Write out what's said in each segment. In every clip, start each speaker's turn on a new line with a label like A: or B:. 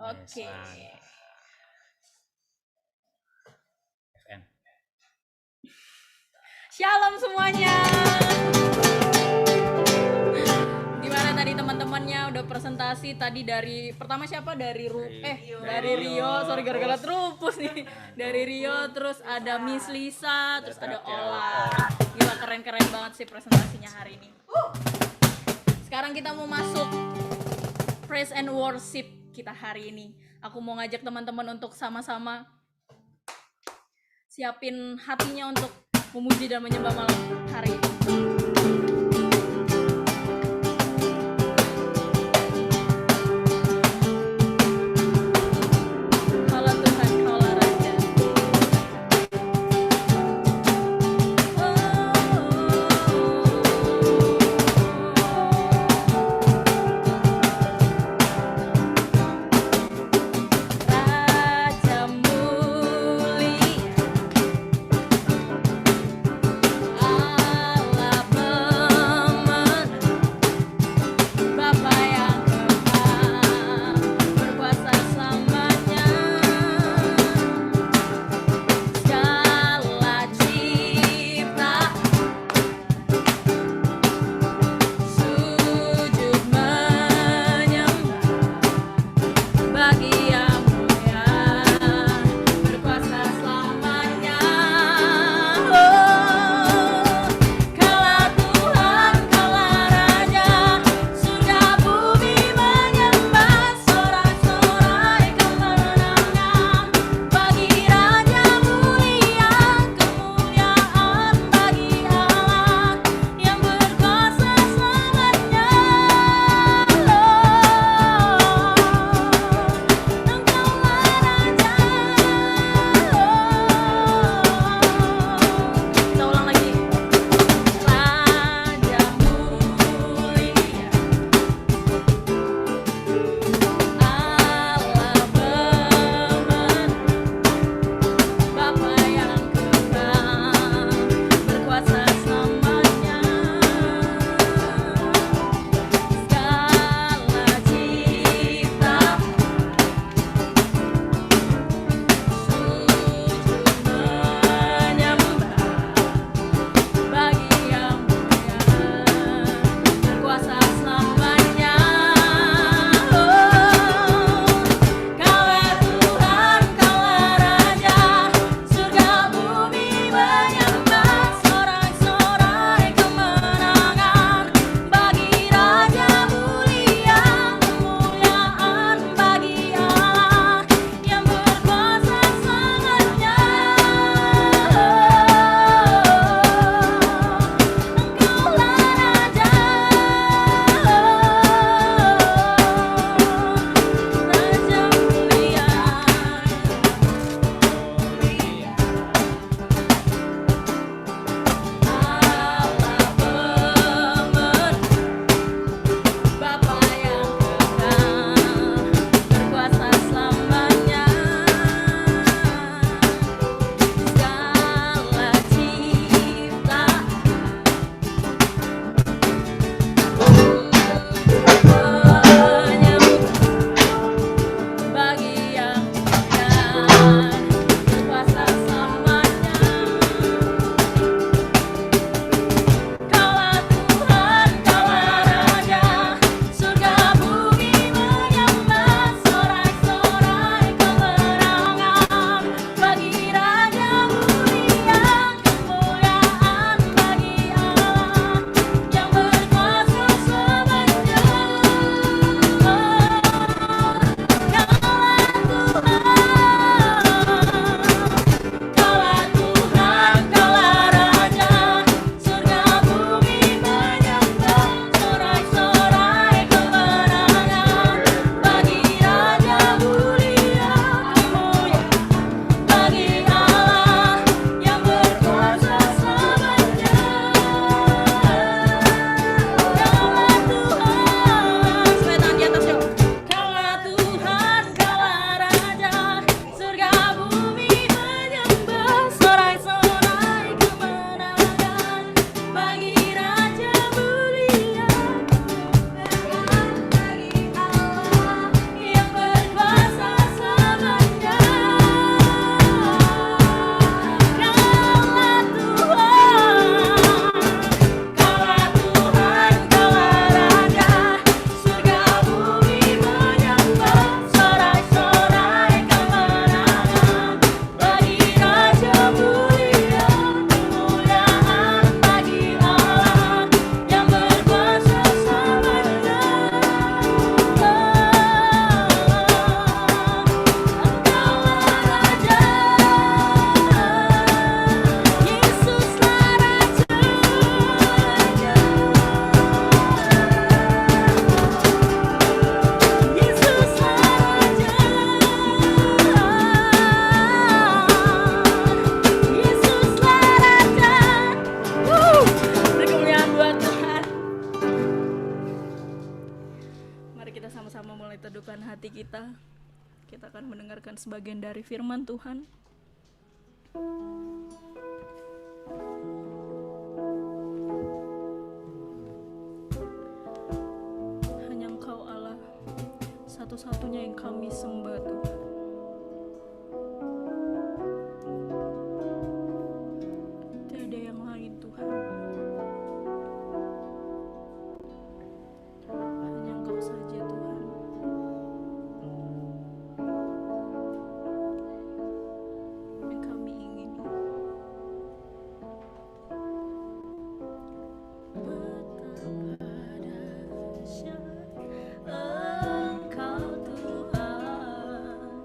A: Oke.
B: FN.
A: Shalom semuanya. Gimana tadi teman-temannya udah presentasi tadi dari pertama siapa dari Rio. Sorry gara-gara terupus nih. Dari Rio, terus ada Miss Lisa, terus ada Ola. Gila keren-keren banget sih presentasinya hari ini. Sekarang kita mau masuk praise and worship kita hari ini. Aku mau ngajak teman-teman untuk sama-sama siapin hatinya untuk memuji dan menyembah malam hari ini. Kaulah Tuhan, kaulah Raja. Raja mulia, Allah Mari kita sama-sama mulai teduhkan hati kita. Kita akan mendengarkan sebagian dari firman Tuhan. Hanya Engkau Allah, satu-satunya yang kami sembah Tuhan. Tiada yang lain Tuhan. Hanya Engkau saja Tuhan. Yang kami ingini. Betapa dahsyat Engkau Tuhan.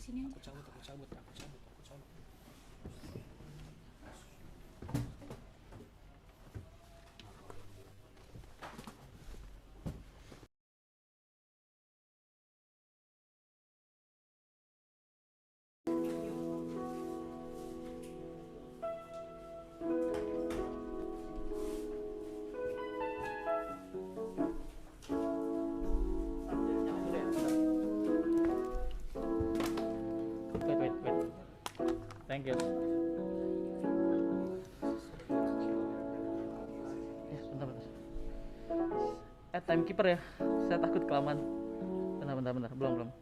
A: sini aja.
B: Aku cabut. Wait. Thank you. Ya, bentar. Timekeeper ya. Saya takut kelamaan. Bentar. Belum.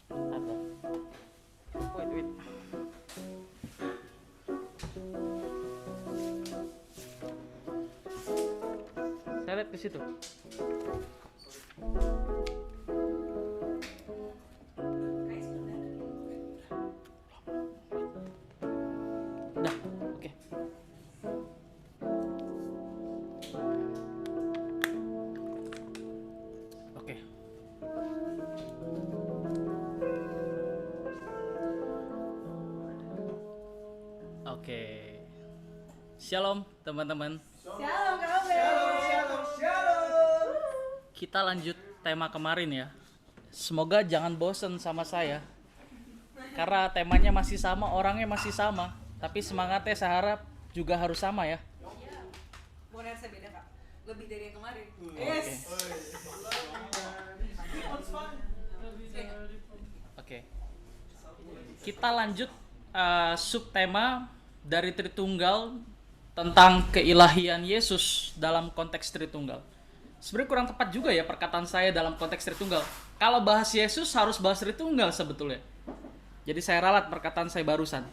B: Ada. Wait. Saya lihat ke situ. Dah, oke. Oke. Oke. Shalom teman-teman. Kita lanjut tema kemarin ya. Semoga jangan bosen sama saya. Karena temanya masih sama, orangnya masih sama. Tapi semangatnya saya harap juga harus sama ya.
C: Boleh saya beda Kak? Lebih dari yang kemarin.
B: Oke. Kita lanjut subtema dari Tritunggal tentang keilahian Yesus dalam konteks Tritunggal. Sebenarnya kurang tepat juga ya perkataan saya dalam konteks Tritunggal. Kalau bahas Yesus harus bahas Tritunggal sebetulnya. Jadi saya ralat perkataan saya barusan.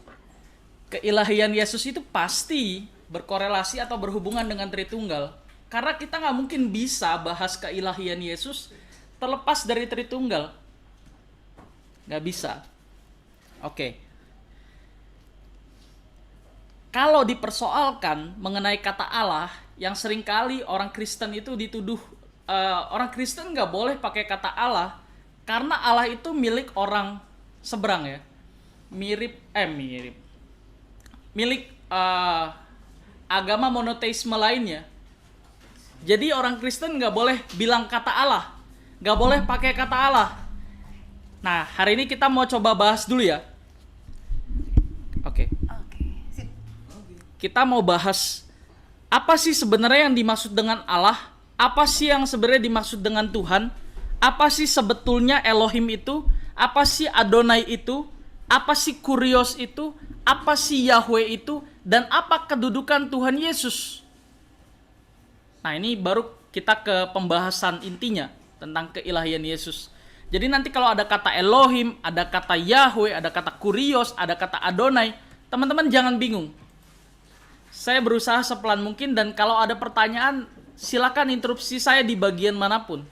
B: Keilahian Yesus itu pasti berkorelasi atau berhubungan dengan Tritunggal. Karena kita nggak mungkin bisa bahas keilahian Yesus terlepas dari Tritunggal. Nggak bisa. Oke. Kalau dipersoalkan mengenai kata Allah, yang seringkali orang Kristen itu dituduh, orang Kristen nggak boleh pakai kata Allah karena Allah itu milik orang seberang ya, milik agama monoteisme lainnya. Jadi orang Kristen nggak boleh bilang kata Allah, nggak boleh pakai kata Allah. Nah, hari ini kita mau coba bahas dulu ya. Oke. Kita mau bahas apa sih sebenarnya yang dimaksud dengan Allah? Apa sih yang sebenarnya dimaksud dengan Tuhan? Apa sih sebetulnya Elohim itu? Apa sih Adonai itu? Apa sih Kurios itu? Apa sih Yahweh itu? Dan apa kedudukan Tuhan Yesus? Nah, ini baru kita ke pembahasan intinya tentang keilahian Yesus. Jadi nanti kalau ada kata Elohim, ada kata Yahweh, ada kata Kurios, ada kata Adonai, teman-teman jangan bingung. Saya berusaha sepelan mungkin dan kalau ada pertanyaan silakan interupsi saya di bagian manapun.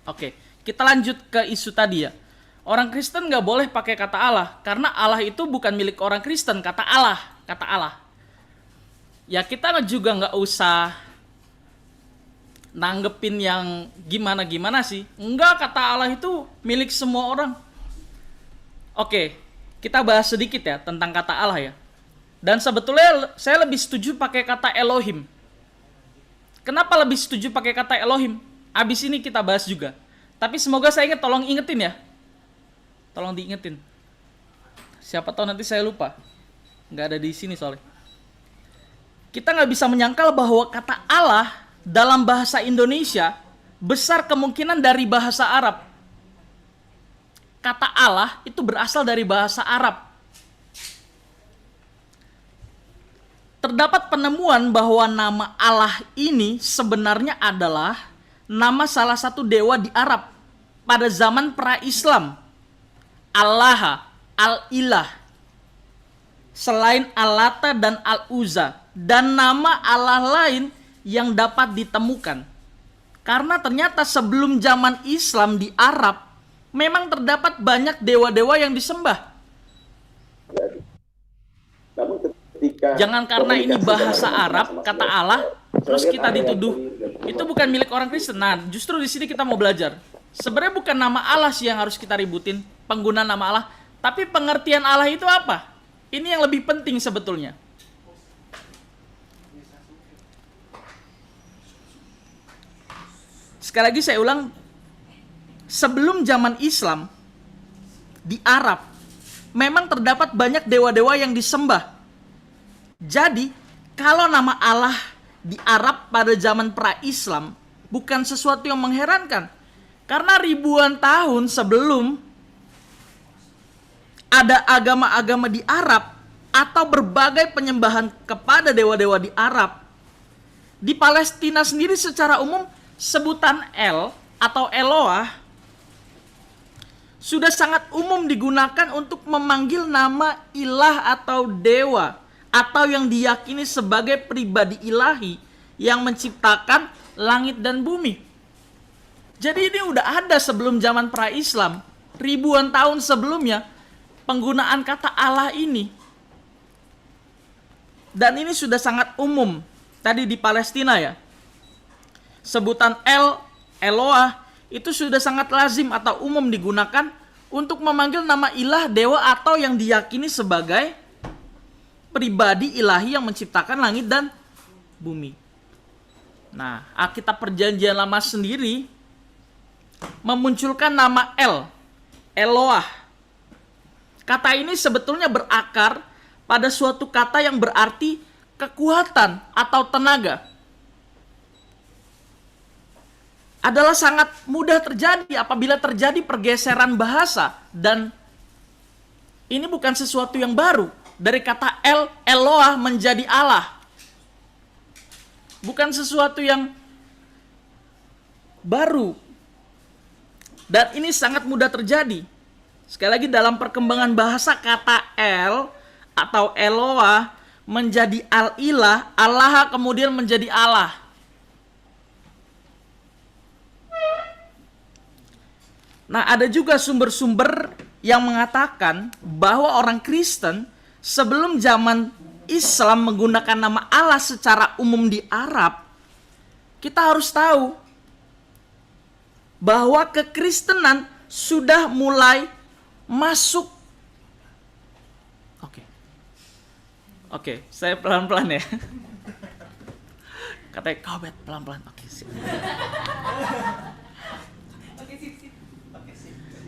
B: Oke, kita lanjut ke isu tadi ya. Orang Kristen nggak boleh pakai kata Allah karena Allah itu bukan milik orang Kristen. Kata Allah. Ya kita juga nggak usah nanggepin yang gimana sih. Enggak, kata Allah itu milik semua orang. Oke, kita bahas sedikit ya tentang kata Allah ya. Dan sebetulnya saya lebih setuju pakai kata Elohim. Kenapa lebih setuju pakai kata Elohim? Abis ini kita bahas juga. Tapi semoga saya ingat, tolong ingetin ya. Tolong diingetin. Siapa tahu nanti saya lupa. Nggak ada di sini soalnya. Kita nggak bisa menyangkal bahwa kata Allah dalam bahasa Indonesia besar kemungkinan dari bahasa Arab. Kata Allah itu berasal dari bahasa Arab. Terdapat penemuan bahwa nama Allah ini sebenarnya adalah nama salah satu dewa di Arab pada zaman pra-Islam. Allah, Al-Ilah, selain Al-Lata dan Al-Uzza, dan nama Allah lain yang dapat ditemukan. Karena ternyata sebelum zaman Islam di Arab, memang terdapat banyak dewa-dewa yang disembah.
D: Namun ketika
B: Jangan karena ini bahasa Arab, kata Allah, terus kita dituduh itu bukan milik orang Kristen. Nah, justru di sini kita mau belajar. Sebenarnya bukan nama Allah sih yang harus kita ributin, penggunaan nama Allah, tapi pengertian Allah itu apa? Ini yang lebih penting sebetulnya. Sekali lagi saya ulang, sebelum zaman Islam di Arab memang terdapat banyak dewa-dewa yang disembah. Jadi, kalau nama Allah di Arab pada zaman pra-Islam bukan sesuatu yang mengherankan. Karena ribuan tahun sebelum ada agama-agama di Arab atau berbagai penyembahan kepada dewa-dewa di Arab, di Palestina sendiri secara umum sebutan El atau Eloah sudah sangat umum digunakan untuk memanggil nama ilah atau dewa atau yang diyakini sebagai pribadi ilahi yang menciptakan langit dan bumi. Jadi ini udah ada sebelum zaman pra-Islam, ribuan tahun sebelumnya penggunaan kata Allah ini. Dan ini sudah sangat umum tadi di Palestina ya. Sebutan El, Eloah itu sudah sangat lazim atau umum digunakan untuk memanggil nama ilah, dewa atau yang diyakini sebagai pribadi ilahi yang menciptakan langit dan bumi. Nah, Alkitab Perjanjian Lama sendiri memunculkan nama El, Eloah. Kata ini sebetulnya berakar pada suatu kata yang berarti kekuatan atau tenaga. Adalah sangat mudah terjadi apabila terjadi pergeseran bahasa, dan ini bukan sesuatu yang baru. Dari kata El, Eloah menjadi Allah. Bukan sesuatu yang baru. Dan ini sangat mudah terjadi. Sekali lagi dalam perkembangan bahasa, kata El atau Eloah menjadi Al-Ilah, Allah kemudian menjadi Allah. Nah, ada juga sumber-sumber yang mengatakan bahwa orang Kristen sebelum zaman Islam menggunakan nama Allah secara umum di Arab, kita harus tahu bahwa kekristenan sudah mulai masuk. Oke, saya pelan-pelan ya. Katanya kau bet pelan-pelan. Oke, sip.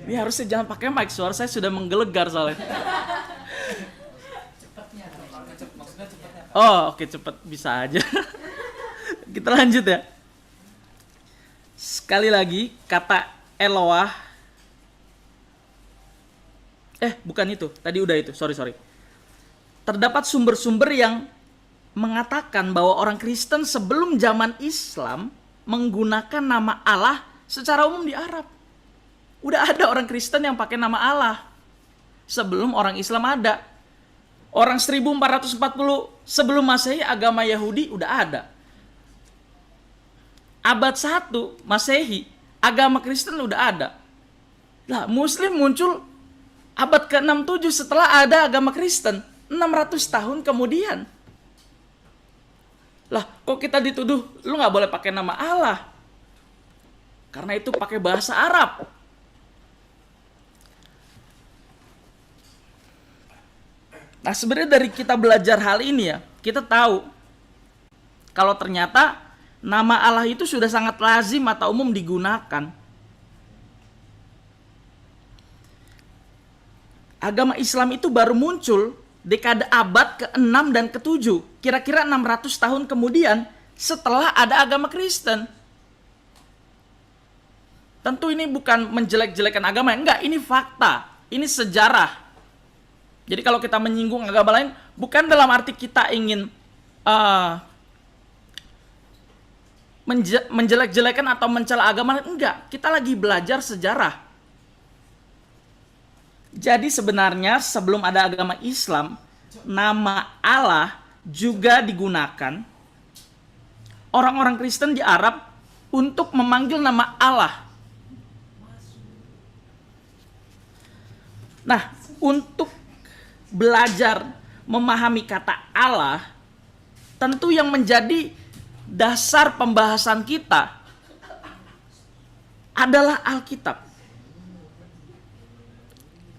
B: Ini harusnya jangan pakai mic, suara saya sudah menggelegar soalnya. Oh, oke, cepet bisa aja. Kita lanjut ya. Sekali lagi, kata Eloah. Bukan itu. Tadi udah itu. Sorry. Terdapat sumber-sumber yang mengatakan bahwa orang Kristen sebelum zaman Islam menggunakan nama Allah secara umum di Arab. Udah ada orang Kristen yang pakai nama Allah sebelum orang Islam ada. Orang 1440 sebelum Masehi agama Yahudi udah ada. Abad 1 Masehi agama Kristen udah ada. Lah, Muslim muncul abad ke-67 setelah ada agama Kristen, 600 tahun kemudian. Lah, kok kita dituduh lu nggak boleh pakai nama Allah? Karena itu pakai bahasa Arab. Nah, sebenarnya dari kita belajar hal ini ya, kita tahu kalau ternyata nama Allah itu sudah sangat lazim atau umum digunakan. Agama Islam itu baru muncul dekade abad ke-6 dan ke-7, kira-kira 600 tahun kemudian setelah ada agama Kristen. Tentu ini bukan menjelek-jelekan agama, enggak, ini fakta, ini sejarah. Jadi kalau kita menyinggung agama lain, bukan dalam arti kita ingin menjelek-jelekan atau mencela agama lain, enggak. Kita lagi belajar sejarah. Jadi sebenarnya sebelum ada agama Islam, nama Allah juga digunakan orang-orang Kristen di Arab untuk memanggil nama Allah. Nah, untuk belajar memahami kata Allah, tentu yang menjadi dasar pembahasan kita adalah Alkitab.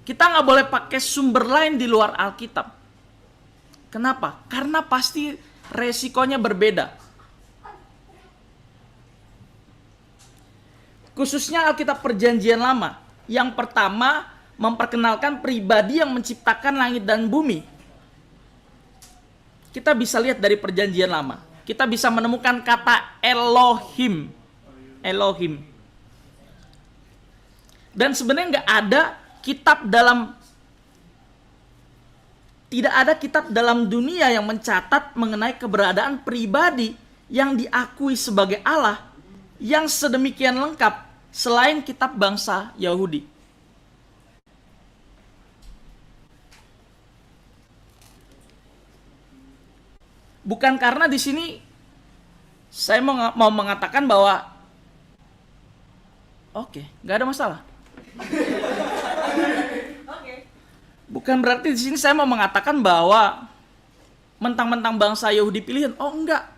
B: Kita nggak boleh pakai sumber lain di luar Alkitab. Kenapa? Karena pasti resikonya berbeda. Khususnya Alkitab Perjanjian Lama. Yang pertama, memperkenalkan pribadi yang menciptakan langit dan bumi. Kita bisa lihat dari Perjanjian Lama. Kita bisa menemukan kata Elohim. Elohim. Dan sebenarnya nggak ada kitab tidak ada kitab dalam dunia yang mencatat mengenai keberadaan pribadi yang diakui sebagai Allah yang sedemikian lengkap selain kitab bangsa Yahudi. Bukan karena di sini saya mau mengatakan bahwa oke, nggak ada masalah. Bukan berarti di sini saya mau mengatakan bahwa mentang-mentang bangsa Yahudi pilihan. Oh enggak.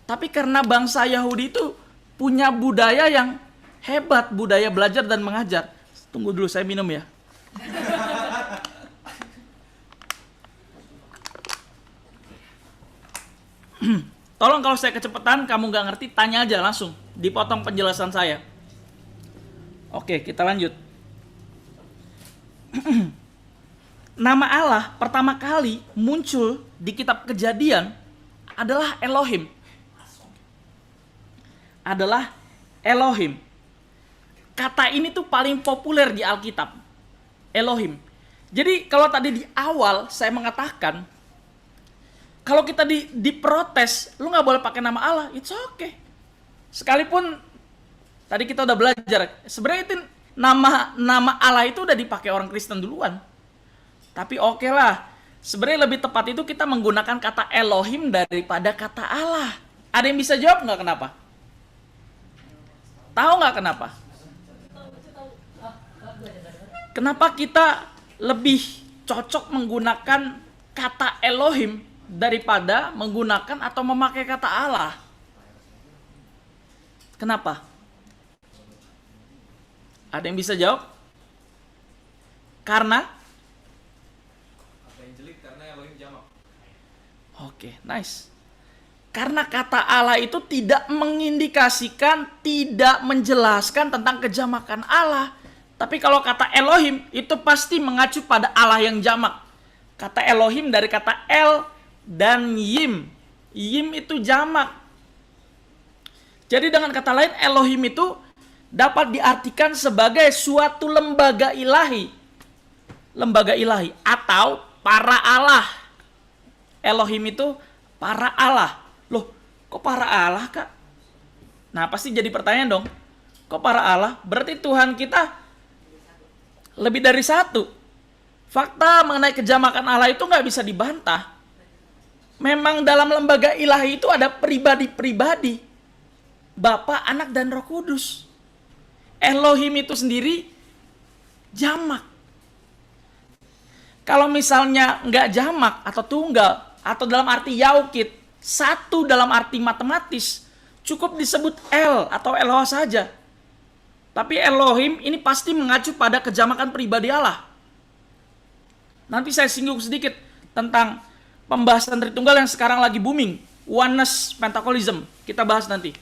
B: Tapi karena bangsa Yahudi itu punya budaya yang hebat, budaya belajar dan mengajar. Tunggu dulu, saya minum ya. Tolong kalau saya kecepatan, kamu nggak ngerti, tanya aja langsung. Dipotong penjelasan saya. Oke, kita lanjut. Nama Allah pertama kali muncul di kitab Kejadian adalah Elohim. Adalah Elohim. Kata ini tuh paling populer di Alkitab. Elohim. Jadi kalau tadi di awal saya mengatakan, kalau kita diprotes, lu nggak boleh pakai nama Allah, it's okay. Sekalipun tadi kita udah belajar, sebenarnya itu nama Allah itu udah dipakai orang Kristen duluan. Tapi oke lah, sebenarnya lebih tepat itu kita menggunakan kata Elohim daripada kata Allah. Ada yang bisa jawab nggak kenapa? Tahu nggak kenapa? Kenapa kita lebih cocok menggunakan kata Elohim daripada menggunakan atau memakai kata Allah? Kenapa? Ada yang bisa jawab? Karena? Oke, nice. Karena kata Allah itu tidak mengindikasikan, tidak menjelaskan tentang kejamakan Allah. Tapi kalau kata Elohim itu pasti mengacu pada Allah yang jamak. Kata Elohim dari kata El dan Yim. Yim itu jamak. Jadi dengan kata lain Elohim itu dapat diartikan sebagai suatu lembaga ilahi. Lembaga ilahi atau para Allah. Elohim itu para Allah. Loh, kok para Allah, Kak? Nah, pasti jadi pertanyaan dong. Kok para Allah? Berarti Tuhan kita lebih dari satu. Fakta mengenai kejamakan Allah itu nggak bisa dibantah. Memang dalam lembaga ilahi itu ada pribadi-pribadi. Bapa, Anak, dan Roh Kudus. Elohim itu sendiri jamak. Kalau misalnya nggak jamak atau tunggal, atau dalam arti yaukit, satu dalam arti matematis, cukup disebut El atau Eloha saja. Tapi Elohim ini pasti mengacu pada kejamakan pribadi Allah. Nanti saya singgung sedikit tentang pembahasan Tritunggal yang sekarang lagi booming, Oneness Pentecostalism. Kita bahas nanti.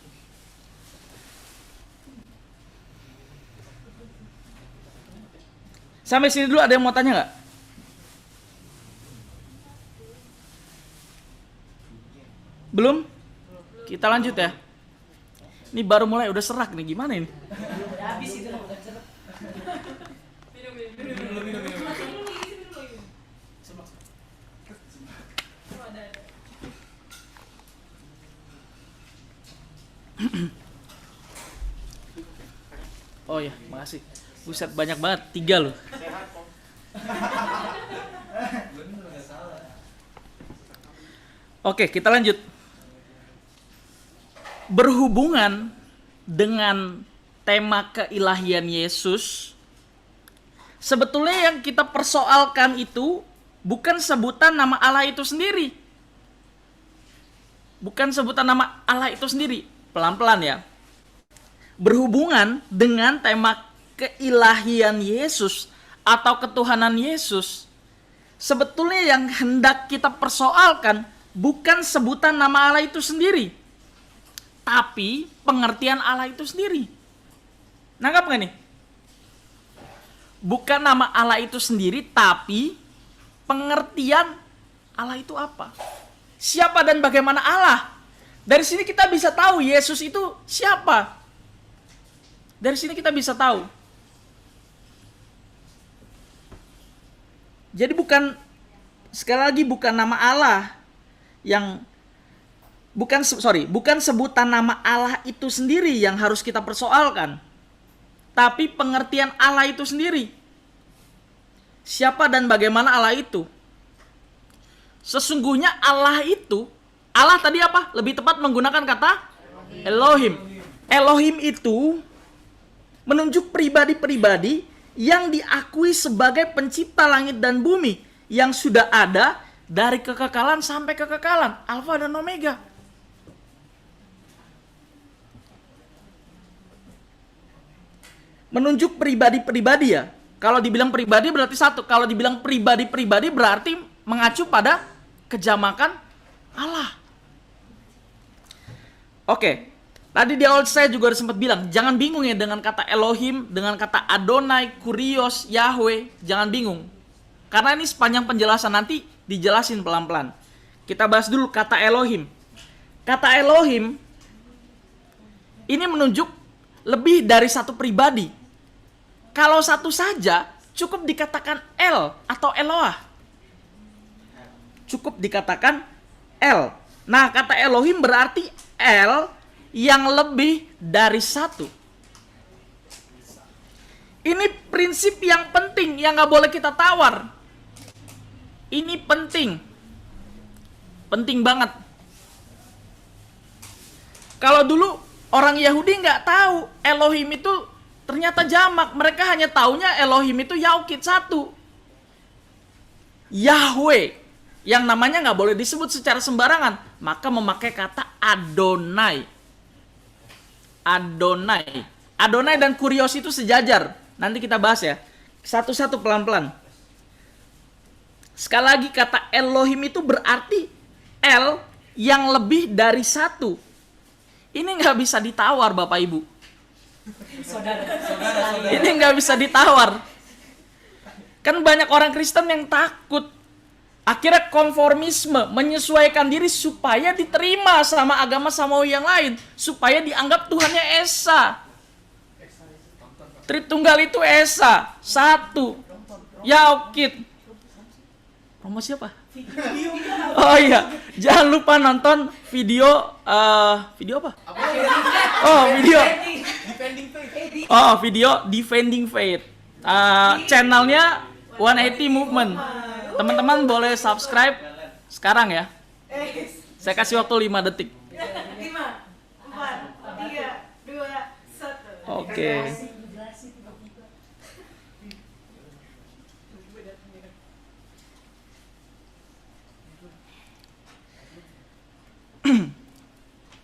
B: Sampai sini dulu, ada yang mau tanya nggak? Belum? Kita lanjut ya. Ini baru mulai udah serak nih, gimana ini?
C: Habis itu udah jeruk.
B: Oh ya, makasih. Buset, banyak banget, 3 loh. Oke, kita lanjut. Berhubungan dengan tema keilahian Yesus, sebetulnya yang kita persoalkan itu bukan sebutan nama Allah itu sendiri. Bukan sebutan nama Allah itu sendiri. Pelan-pelan ya. Berhubungan dengan tema keilahian Yesus atau ketuhanan Yesus, sebetulnya yang hendak kita persoalkan bukan sebutan nama Allah itu sendiri, tapi pengertian Allah itu sendiri. Nangkap nggak nih? Bukan nama Allah itu sendiri, tapi pengertian Allah itu apa? Siapa dan bagaimana Allah? Dari sini kita bisa tahu Yesus itu siapa. Dari sini kita bisa tahu. Jadi sekali lagi bukan nama Allah yang bukan sebutan nama Allah itu sendiri yang harus kita persoalkan, tapi pengertian Allah itu sendiri. Siapa dan bagaimana Allah itu? Sesungguhnya Allah tadi apa? Lebih tepat menggunakan kata Elohim. Elohim itu menunjuk pribadi-pribadi yang diakui sebagai pencipta langit dan bumi, yang sudah ada dari kekekalan sampai kekekalan, Alfa dan Omega. Menunjuk pribadi-pribadi ya. Kalau dibilang pribadi berarti satu. Kalau dibilang pribadi-pribadi berarti mengacu pada kejamakan Allah. Oke. Tadi di awal saya juga udah sempat bilang, jangan bingung ya dengan kata Elohim, dengan kata Adonai, Kurios, Yahweh, jangan bingung. Karena ini sepanjang penjelasan nanti dijelasin pelan-pelan. Kita bahas dulu kata Elohim. Kata Elohim ini menunjuk lebih dari satu pribadi. Kalau satu saja cukup dikatakan El atau Eloah. Cukup dikatakan El. Nah, kata Elohim berarti El yang lebih dari satu. Ini prinsip yang penting yang gak boleh kita tawar. Ini penting. Penting banget. Kalau dulu orang Yahudi gak tahu Elohim itu ternyata jamak. Mereka hanya taunya Elohim itu Yaukit satu. Yahweh yang namanya gak boleh disebut secara sembarangan, maka memakai kata Adonai. Adonai dan Kurios itu sejajar. Nanti kita bahas ya. Satu-satu pelan-pelan. Sekali lagi kata Elohim itu berarti El yang lebih dari satu. Ini nggak bisa ditawar Bapak Ibu. Ini nggak bisa ditawar. Kan banyak orang Kristen yang takut. Akhirnya konformisme, menyesuaikan diri supaya diterima sama agama samawi yang lain, supaya dianggap Tuhannya Esa. Tritunggal itu Esa, satu, Yaukit. Promo siapa? Oh iya, jangan lupa nonton video apa? Video Defending Faith. Channelnya 180 Movement. Teman-teman boleh subscribe sekarang ya. Saya kasih waktu 5 detik.
C: 5, 4, 3, 2, 1.
B: Oke.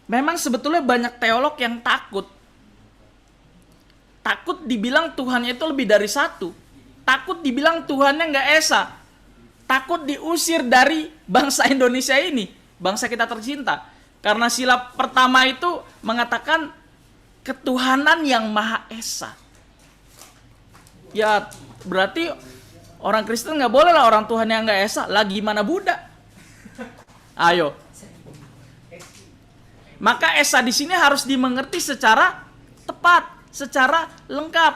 B: Memang sebetulnya banyak teolog yang takut. Takut dibilang Tuhannya itu lebih dari satu. Takut dibilang Tuhannya nggak esa. Takut diusir dari bangsa Indonesia ini, bangsa kita tercinta. Karena sila pertama itu mengatakan ketuhanan yang Maha Esa. Ya berarti orang Kristen nggak boleh lah orang Tuhan yang nggak esa. Lah gimana Buddha? Ayo. Maka esa di sini harus dimengerti secara tepat, secara lengkap.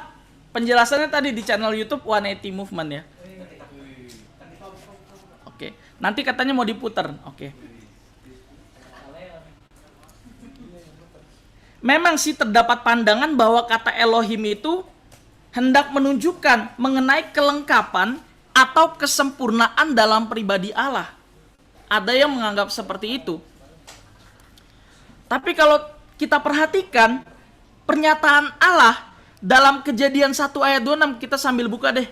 B: Penjelasannya tadi di channel YouTube 180 Movement ya. Oke, nanti katanya mau diputar. Oke. Memang sih terdapat pandangan bahwa kata Elohim itu hendak menunjukkan mengenai kelengkapan atau kesempurnaan dalam pribadi Allah. Ada yang menganggap seperti itu. Tapi kalau kita perhatikan pernyataan Allah dalam Kejadian 1 ayat 26, kita sambil buka deh.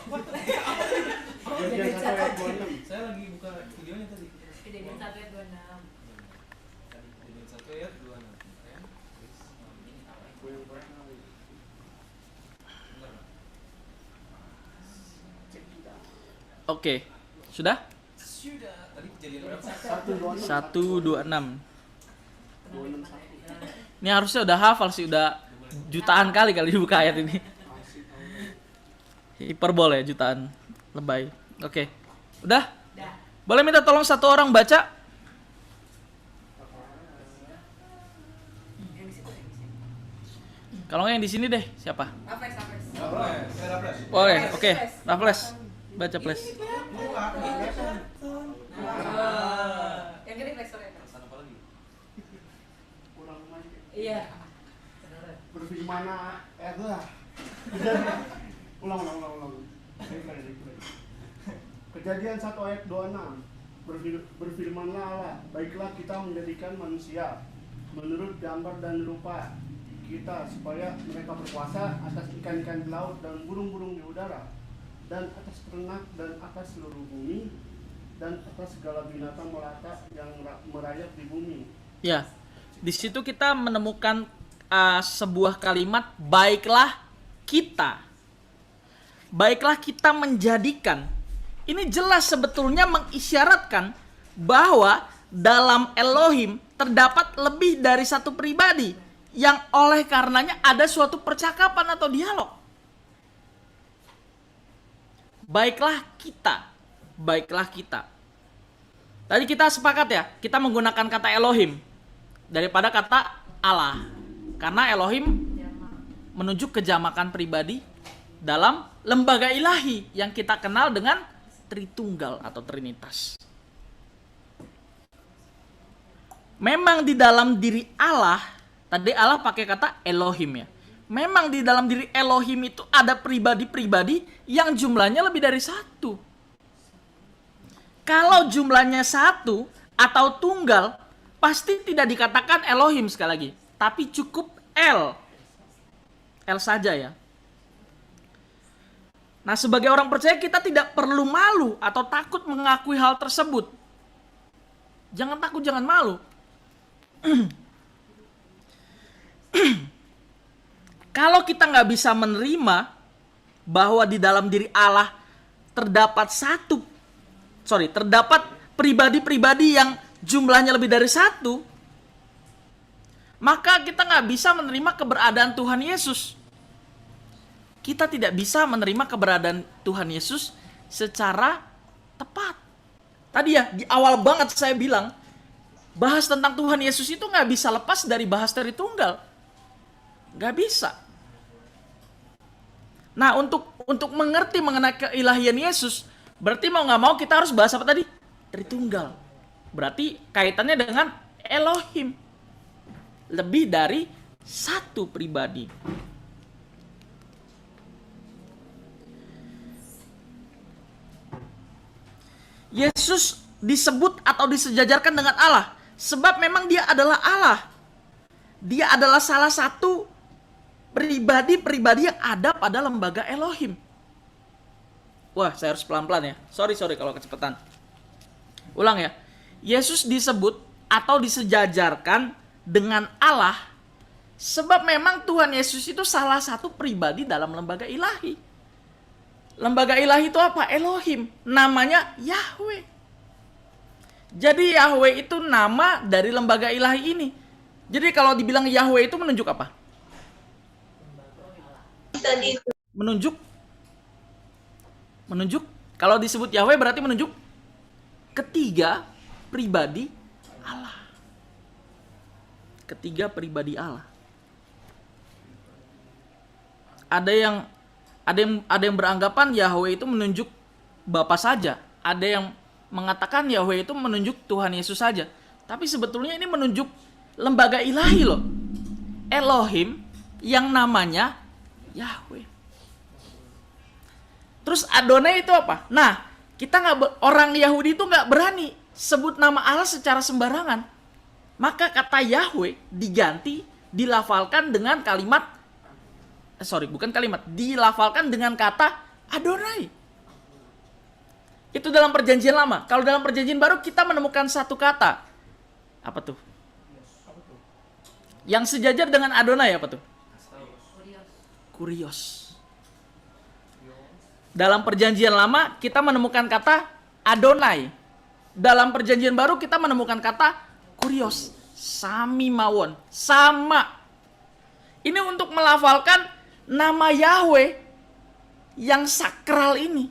D: Kejadian 1 ayat 26.
E: Saya lagi buka videonya tadi.
C: Kejadian 1 ayat 26.
E: Kejadian 1 ayat 26. Ya.
B: Oke. Sudah?
E: Sudah. Tadi kejadian berapa?
D: 126.
B: 126.
D: 26.
B: Ini harusnya udah hafal sih, udah jutaan kali dibuka ayat ini. Hiperbol ya, jutaan lebay. Oke. Udah? Boleh minta tolong satu orang baca? Kalau nggak yang di sini deh, siapa?
C: Raffles.
B: Boleh, oke. Raffles. Baca, Ples.
C: Yang gede Flex sorry.
E: Perasaan apa lagi?
D: Kurang lagi.
C: Iya.
D: Berfirman ulang. Kejadian 1 ayat 26. Berfirmanlah Allah, baiklah kita menjadikan manusia menurut gambar dan rupa kita supaya mereka berkuasa atas ikan-ikan di laut dan burung-burung di udara dan atas ternak dan atas seluruh bumi dan atas segala binatang melata yang merayap di bumi.
B: Ya. Di situ kita menemukan sebuah kalimat baiklah kita. Baiklah kita menjadikan. Ini jelas sebetulnya mengisyaratkan bahwa dalam Elohim terdapat lebih dari satu pribadi yang oleh karenanya ada suatu percakapan atau dialog. Baiklah kita. Baiklah kita. Tadi kita sepakat ya, kita menggunakan kata Elohim daripada kata Allah. Karena Elohim menunjuk kejamakan pribadi dalam lembaga ilahi yang kita kenal dengan Tritunggal atau Trinitas. Memang di dalam diri Allah, tadi Allah pakai kata Elohim ya. Memang di dalam diri Elohim itu ada pribadi-pribadi yang jumlahnya lebih dari satu. Kalau jumlahnya satu atau tunggal, pasti tidak dikatakan Elohim sekali lagi. Tapi cukup El. El saja ya. Nah, sebagai orang percaya kita tidak perlu malu atau takut mengakui hal tersebut. Jangan takut, jangan malu. Kalau kita nggak bisa menerima bahwa di dalam diri Allah terdapat pribadi-pribadi yang jumlahnya lebih dari satu, maka kita nggak bisa menerima keberadaan Tuhan Yesus. Kita tidak bisa menerima keberadaan Tuhan Yesus secara tepat. Tadi ya, di awal banget saya bilang, bahas tentang Tuhan Yesus itu nggak bisa lepas dari bahas Tritunggal. Nggak bisa. Nah, untuk mengerti mengenai keilahian Yesus, berarti mau nggak mau kita harus bahas apa tadi? Tritunggal. Berarti kaitannya dengan Elohim. Lebih dari satu pribadi. Yesus disebut atau disejajarkan dengan Allah sebab memang dia adalah Allah. Dia adalah salah satu pribadi-pribadi yang ada pada lembaga Elohim. Wah, saya harus pelan-pelan ya. Sorry kalau kecepatan. Ulang ya. Yesus disebut atau disejajarkan dengan Allah sebab memang Tuhan Yesus itu salah satu pribadi dalam lembaga ilahi. Lembaga ilahi itu apa? Elohim. Namanya Yahweh. Jadi Yahweh itu nama dari lembaga ilahi ini. Jadi kalau dibilang Yahweh itu menunjuk apa? Menunjuk. Kalau disebut Yahweh berarti menunjuk ketiga pribadi Allah. Ketiga pribadi Allah. Ada yang beranggapan Yahweh itu menunjuk Bapa saja. Ada yang mengatakan Yahweh itu menunjuk Tuhan Yesus saja. Tapi sebetulnya ini menunjuk lembaga ilahi loh. Elohim yang namanya Yahweh. Terus Adonai itu apa? Nah, orang Yahudi itu nggak berani sebut nama Allah secara sembarangan. Maka kata Yahweh dilafalkan dengan dilafalkan dengan kata Adonai. Itu dalam perjanjian lama. Kalau dalam perjanjian baru kita menemukan satu kata. Apa tuh? Yang sejajar dengan Adonai apa tuh? Kurios. Dalam perjanjian lama kita menemukan kata Adonai. Dalam perjanjian baru kita menemukan kata kurios. Sami mawon. Sama. Ini untuk melafalkan nama Yahweh yang sakral ini.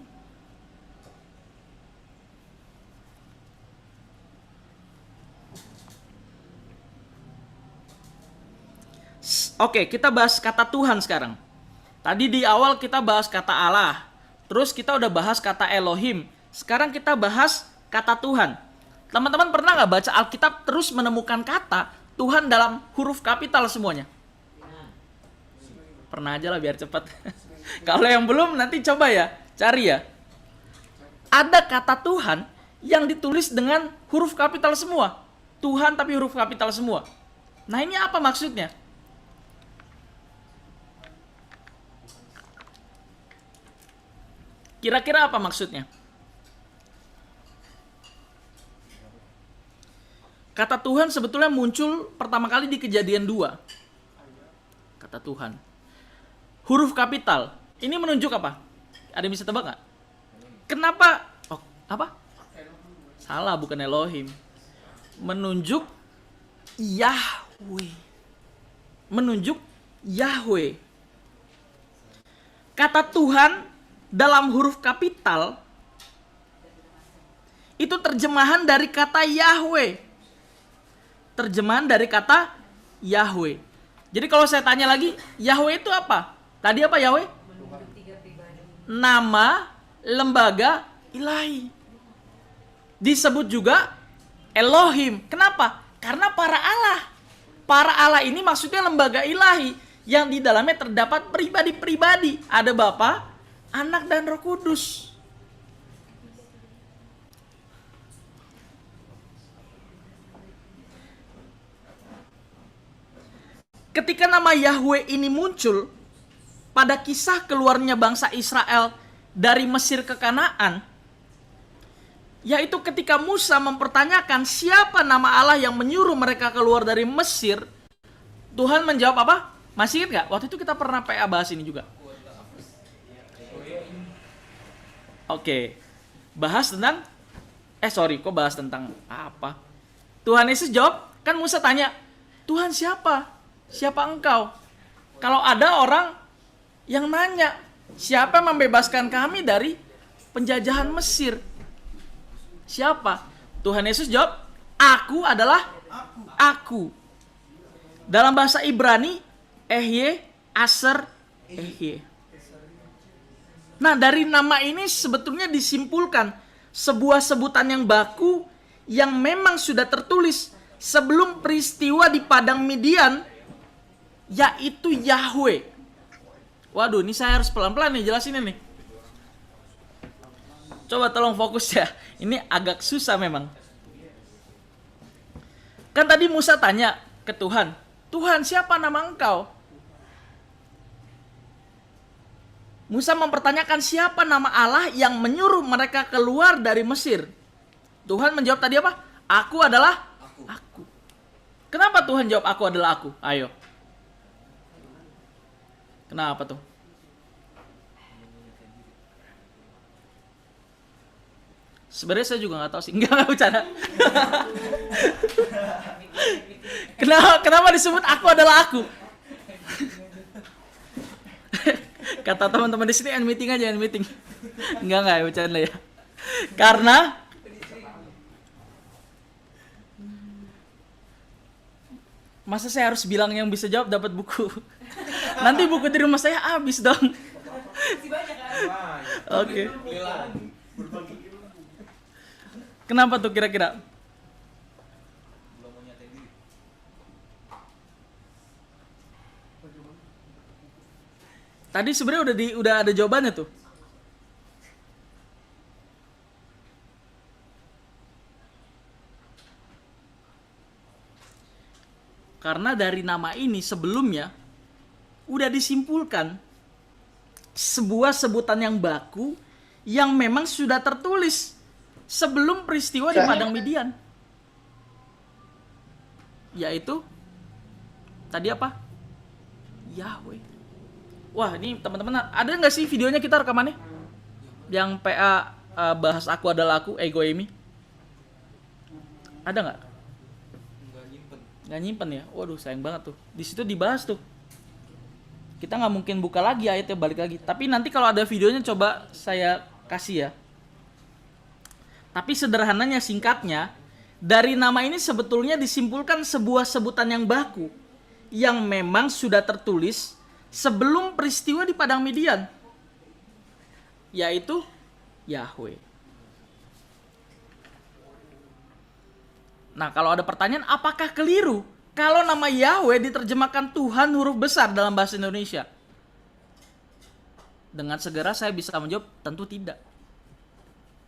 B: Oke, kita bahas kata Tuhan sekarang. Tadi di awal kita bahas kata Allah. Terus kita udah bahas kata Elohim. Sekarang kita bahas kata Tuhan. Teman-teman pernah nggak baca Alkitab terus menemukan kata Tuhan dalam huruf kapital semuanya? Pernah aja lah biar cepat. Kalau yang belum nanti coba ya, cari ya. Ada kata Tuhan yang ditulis dengan huruf kapital semua. Tuhan tapi huruf kapital semua. Nah ini apa maksudnya? Kira-kira apa maksudnya? Kata Tuhan sebetulnya muncul pertama kali di Kejadian 2. Kata Tuhan. Huruf kapital. Ini menunjuk apa? Ada yang bisa tebak nggak? Kenapa? Oh, apa? Salah, bukan Elohim. Menunjuk Yahweh. Menunjuk Yahweh. Kata Tuhan dalam huruf kapital itu terjemahan dari kata Yahweh. Terjemahan dari kata Yahweh. Jadi kalau saya tanya lagi, Yahweh itu apa? Tadi apa Yahweh? Nama lembaga ilahi. Disebut juga Elohim. Kenapa? Karena para Allah. Para Allah ini maksudnya lembaga ilahi yang di dalamnya terdapat pribadi-pribadi. Ada Bapa, Anak dan Roh Kudus. Ketika nama Yahweh ini muncul pada kisah keluarnya bangsa Israel dari Mesir ke Kanaan, yaitu ketika Musa mempertanyakan siapa nama Allah yang menyuruh mereka keluar dari Mesir, Tuhan menjawab apa? Masih ingat gak? Waktu itu kita pernah PA bahas ini juga. Oke, bahas tentang kok bahas tentang apa? Tuhan Yesus jawab, kan Musa tanya, Tuhan siapa? Siapa engkau? Kalau ada orang yang nanya, siapa yang membebaskan kami dari penjajahan Mesir? Siapa? Tuhan Yesus jawab, aku adalah aku. Dalam bahasa Ibrani, Ehye, Aser, Ehye. Nah, dari nama ini sebetulnya disimpulkan sebuah sebutan yang baku yang memang sudah tertulis sebelum peristiwa di padang Midian, yaitu Yahweh. Waduh, ini saya harus pelan-pelan nih jelasin ini. Coba tolong fokus ya. Ini agak susah memang. Kan tadi Musa tanya ke Tuhan, Tuhan siapa nama engkau? Musa mempertanyakan siapa nama Allah yang menyuruh mereka keluar dari Mesir. Tuhan menjawab tadi apa? Aku adalah aku. Kenapa Tuhan jawab aku adalah aku? Ayo. Kenapa tuh? Sebenarnya saya juga nggak tahu sih. Enggak bercanda. Kenapa disebut aku adalah aku? Kata teman-teman di sini end meeting aja, end meeting. Enggak bercanda ya. Karena masa saya harus bilang yang bisa jawab dapat buku. Nanti buku di rumah saya habis dong. Oke. Kenapa tuh kira-kira? Tadi sebenarnya udah ada jawabannya tuh. Karena dari nama ini sebelumnya udah disimpulkan sebuah sebutan yang baku yang memang sudah tertulis sebelum peristiwa di padang Midian. Yaitu tadi apa? Yahweh. Wah, ini teman-teman ada nggak sih videonya kita rekamannya? Yang PA bahas aku adalah aku, ego Emi. Ada nggak? Nggak nyimpen ya? Waduh, sayang banget tuh. Di situ dibahas tuh. Kita nggak mungkin buka lagi ayatnya, balik lagi. Tapi nanti kalau ada videonya coba saya kasih ya. Tapi sederhananya, singkatnya, dari nama ini sebetulnya disimpulkan sebuah sebutan yang baku yang memang sudah tertulis sebelum peristiwa di padang Midian, yaitu Yahweh. Nah, kalau ada pertanyaan, apakah keliru kalau nama Yahweh diterjemahkan Tuhan huruf besar dalam bahasa Indonesia? Dengan segera saya bisa menjawab, tentu tidak.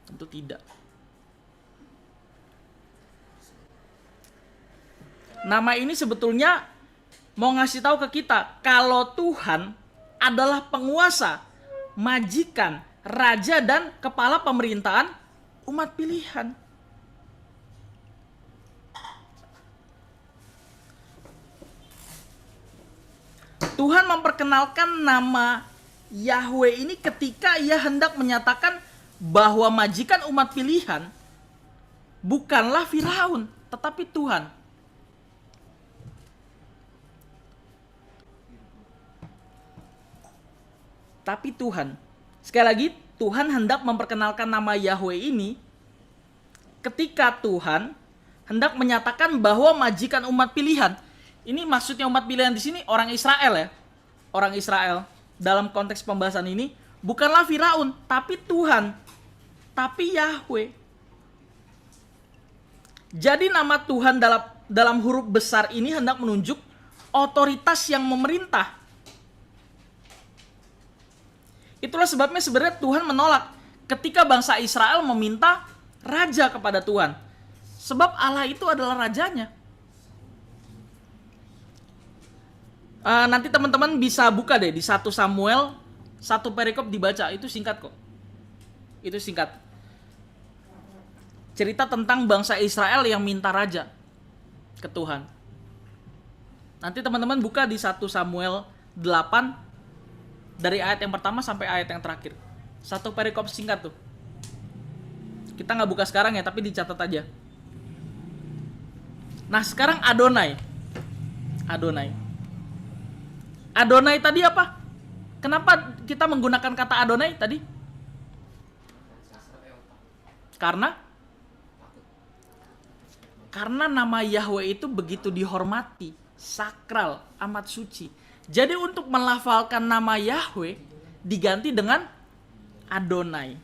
B: Tentu tidak. Nama ini sebetulnya mau ngasih tahu ke kita kalau Tuhan adalah penguasa, majikan, raja, dan kepala pemerintahan umat pilihan. Tuhan memperkenalkan nama Yahweh ini ketika ia hendak menyatakan bahwa majikan umat pilihan bukanlah Firaun, tetapi Tuhan. Tapi Tuhan. Sekali lagi, Tuhan hendak memperkenalkan nama Yahweh ini ketika Tuhan hendak menyatakan bahwa majikan umat pilihan. Ini maksudnya umat pilihan di sini orang Israel ya. Orang Israel dalam konteks pembahasan ini bukanlah Firaun, tapi Tuhan. Tapi Yahweh. Jadi nama Tuhan dalam huruf besar ini hendak menunjuk otoritas yang memerintah. Itulah sebabnya sebenarnya Tuhan menolak ketika bangsa Israel meminta raja kepada Tuhan. Sebab Allah itu adalah rajanya. Nanti teman-teman bisa buka deh di 1 Samuel 1 perikop dibaca, itu singkat kok. Itu singkat. Cerita tentang bangsa Israel yang minta raja ke Tuhan. Nanti teman-teman buka di 1 Samuel 8 dari ayat yang pertama sampai ayat yang terakhir. 1 perikop singkat tuh. Kita nggak buka sekarang ya, tapi dicatat aja. Nah sekarang Adonai. Adonai tadi apa? Kenapa kita menggunakan kata Adonai tadi? Karena nama Yahweh itu begitu dihormati, sakral, amat suci. Jadi untuk melafalkan nama Yahweh diganti dengan Adonai.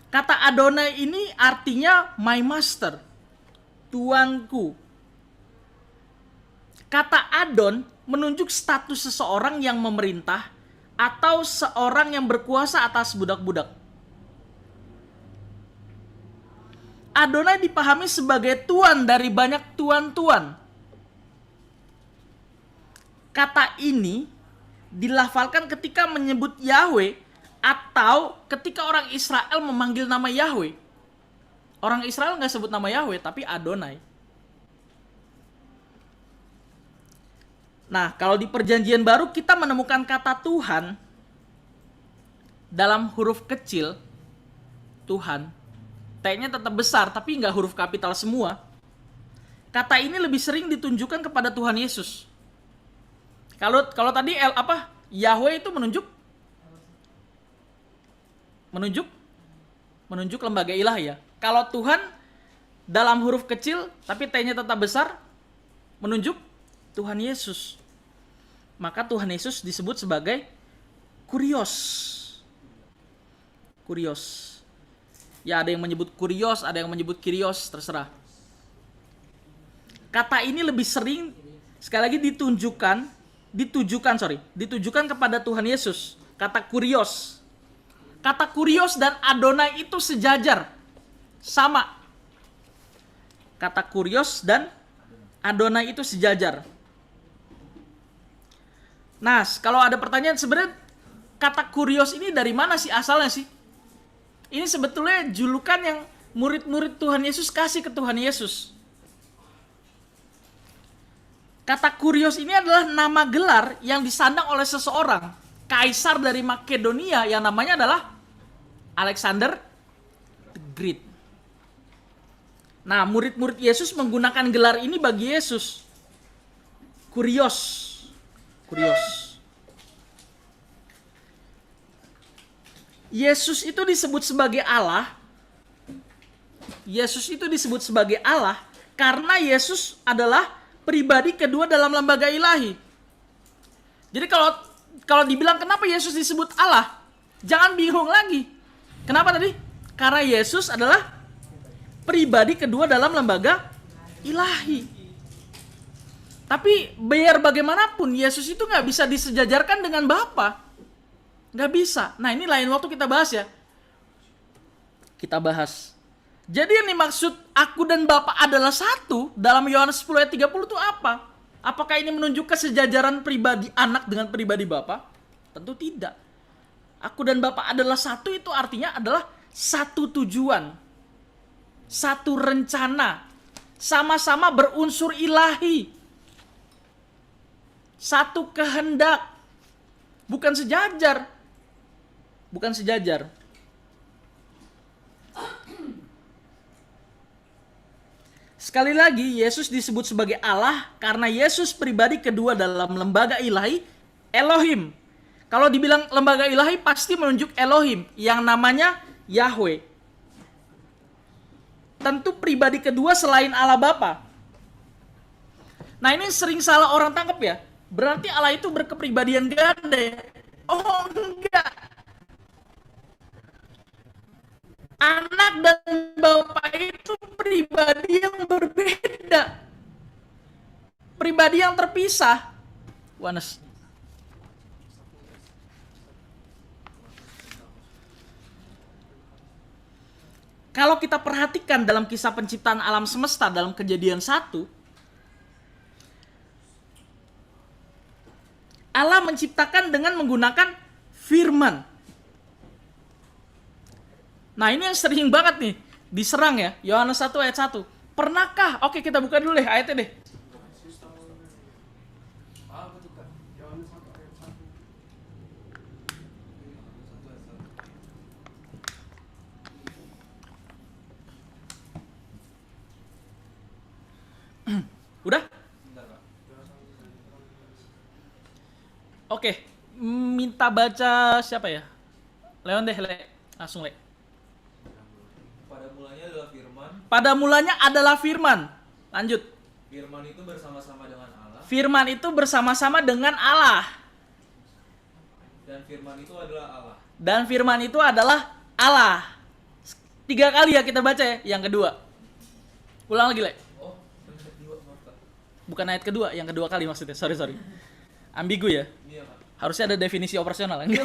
B: Kata Adonai ini artinya my master, tuanku. Kata Adon menunjuk status seseorang yang memerintah atau seorang yang berkuasa atas budak-budak. Adonai dipahami sebagai tuan dari banyak tuan-tuan. Kata ini dilafalkan ketika menyebut Yahweh atau ketika orang Israel memanggil nama Yahweh. Orang Israel nggak sebut nama Yahweh, tapi Adonai. Nah, kalau di perjanjian baru kita menemukan kata Tuhan dalam huruf kecil, Tuhan. T-nya tetap besar, tapi nggak huruf kapital semua. Kata ini lebih sering ditunjukkan kepada Tuhan Yesus. Kalau tadi Yahweh itu menunjuk lembaga ilahi ya. Kalau Tuhan dalam huruf kecil tapi T-nya tetap besar, menunjuk Tuhan Yesus. Maka Tuhan Yesus disebut sebagai Kurios. Ya ada yang menyebut Kurios, ada yang menyebut Kyrios, terserah. Kata ini lebih sering sekali lagi ditujukan kepada Tuhan Yesus. Kata Kurios. Kata Kurios dan Adonai itu sejajar. Sama. Kata Kurios dan Adonai itu sejajar. Nah, kalau ada pertanyaan sebenarnya kata kurios ini dari mana sih asalnya sih? Ini sebetulnya julukan yang murid-murid Tuhan Yesus kasih ke Tuhan Yesus. Kata kurios ini adalah nama gelar yang disandang oleh seseorang, kaisar dari Makedonia yang namanya adalah Alexander the Great. Nah, murid-murid Yesus menggunakan gelar ini bagi Yesus. Kurios. Kurios. Yesus itu disebut sebagai Allah. Yesus itu disebut sebagai Allah karena Yesus adalah pribadi kedua dalam lembaga ilahi. Jadi kalau dibilang kenapa Yesus disebut Allah, jangan bingung lagi. Kenapa tadi? Karena Yesus adalah pribadi kedua dalam lembaga ilahi. Tapi biar bagaimanapun Yesus itu nggak bisa disejajarkan dengan Bapa. Nggak bisa. Nah, ini lain waktu kita bahas ya. Kita bahas. Jadi yang dimaksud aku dan Bapa adalah satu dalam Yohanes 10 ayat 30 itu apa? Apakah ini menunjukkan sejajaran pribadi anak dengan pribadi Bapa? Tentu tidak. Aku dan Bapa adalah satu itu artinya adalah satu tujuan. Satu rencana. Sama-sama berunsur ilahi. Satu kehendak. Bukan sejajar. Bukan sejajar. Sekali lagi, Yesus disebut sebagai Allah karena Yesus pribadi kedua dalam lembaga ilahi, Elohim. Kalau dibilang lembaga ilahi pasti menunjuk Elohim yang namanya Yahweh. Tentu pribadi kedua selain Allah Bapa. Nah, ini sering salah orang tangkap ya. Berarti Allah itu berkepribadian ganda. Oh, enggak. Anak dan Bapa itu pribadi yang berbeda. Pribadi yang terpisah. Wanes. Kalau kita perhatikan dalam kisah penciptaan alam semesta dalam Kejadian 1, Allah menciptakan dengan menggunakan firman. Nah, ini yang sering banget nih diserang ya, Yohanes 1 ayat 1. Pernahkah? Oke, kita buka dulu deh ayatnya deh.
E: Apa tuh, Kak?
D: Yohanes 1 ayat 1.
B: Udah?
E: Bentar, Kak.
B: Oke, minta baca siapa ya? Leon deh, Le. Langsung, Le.
E: Pada mulanya adalah firman.
B: Pada mulanya adalah firman. Lanjut.
E: Firman itu bersama-sama dengan Allah.
B: Firman itu bersama-sama dengan Allah.
E: Dan firman itu adalah Allah.
B: Dan firman itu adalah Allah. 3 kali ya kita baca ya, yang kedua. Ulang lagi, Le.
E: Oh, yang kedua, maaf, Kak.
B: Bukan ayat kedua, yang kedua kali maksudnya. Sorry. Ambigu ya.
E: Iya, Kak.
B: Harusnya ada definisi operasional. Lanjut.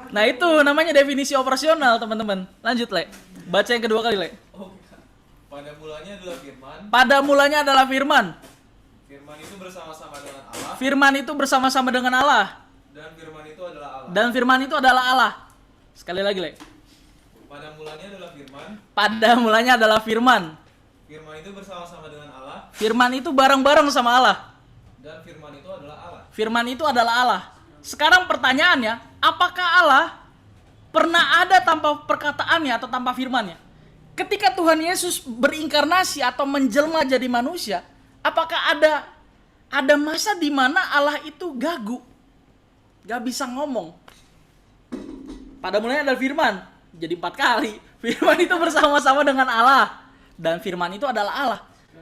B: Nah, itu namanya definisi operasional, teman-teman. Lanjut, Le. Baca yang kedua kali, Le.
E: Oh, Kak. Pada mulanya adalah firman.
B: Pada mulanya adalah firman.
E: Firman itu bersama-sama dengan Allah.
B: Firman itu bersama-sama dengan Allah.
E: Dan firman itu adalah Allah.
B: Dan firman itu adalah Allah. Sekali lagi, Le.
E: Pada mulanya adalah firman.
B: Pada mulanya adalah firman.
E: Firman itu bersama-sama dengan Allah.
B: Firman itu bareng-bareng sama Allah.
E: Dan firman itu adalah Allah.
B: Firman itu adalah Allah. Sekarang pertanyaannya, apakah Allah pernah ada tanpa perkataannya atau tanpa firmannya? Ketika Tuhan Yesus berinkarnasi atau menjelma jadi manusia, apakah ada masa di mana Allah itu gagu? Gak bisa ngomong. Pada mulanya adalah firman. Jadi 4 kali. Firman itu bersama-sama dengan Allah. Dan firman itu adalah Allah.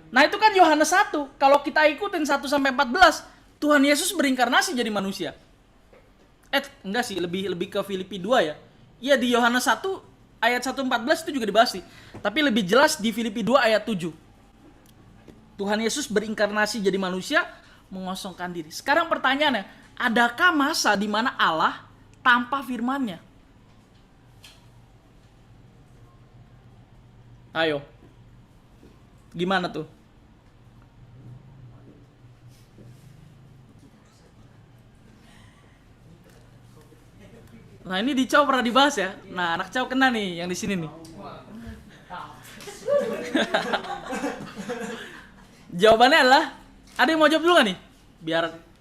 B: Nah, itu kan Yohanes 1. Kalau kita ikutin 1 sampai 14, Tuhan Yesus berinkarnasi jadi manusia. Enggak sih, lebih ke Filipi 2 ya. Iya, di Yohanes 1 ayat 1:14 itu juga dibahas sih. Tapi lebih jelas di Filipi 2 ayat 7. Tuhan Yesus berinkarnasi jadi manusia, mengosongkan diri. Sekarang pertanyaannya, adakah masa di mana Allah tanpa firman-Nya? Ayo. Gimana tuh? Nah ini di Chow pernah dibahas ya. Nah anak Chow kena nih yang di sini nih. Jawabannya adalah, ada yang mau jawab dulu gak nih?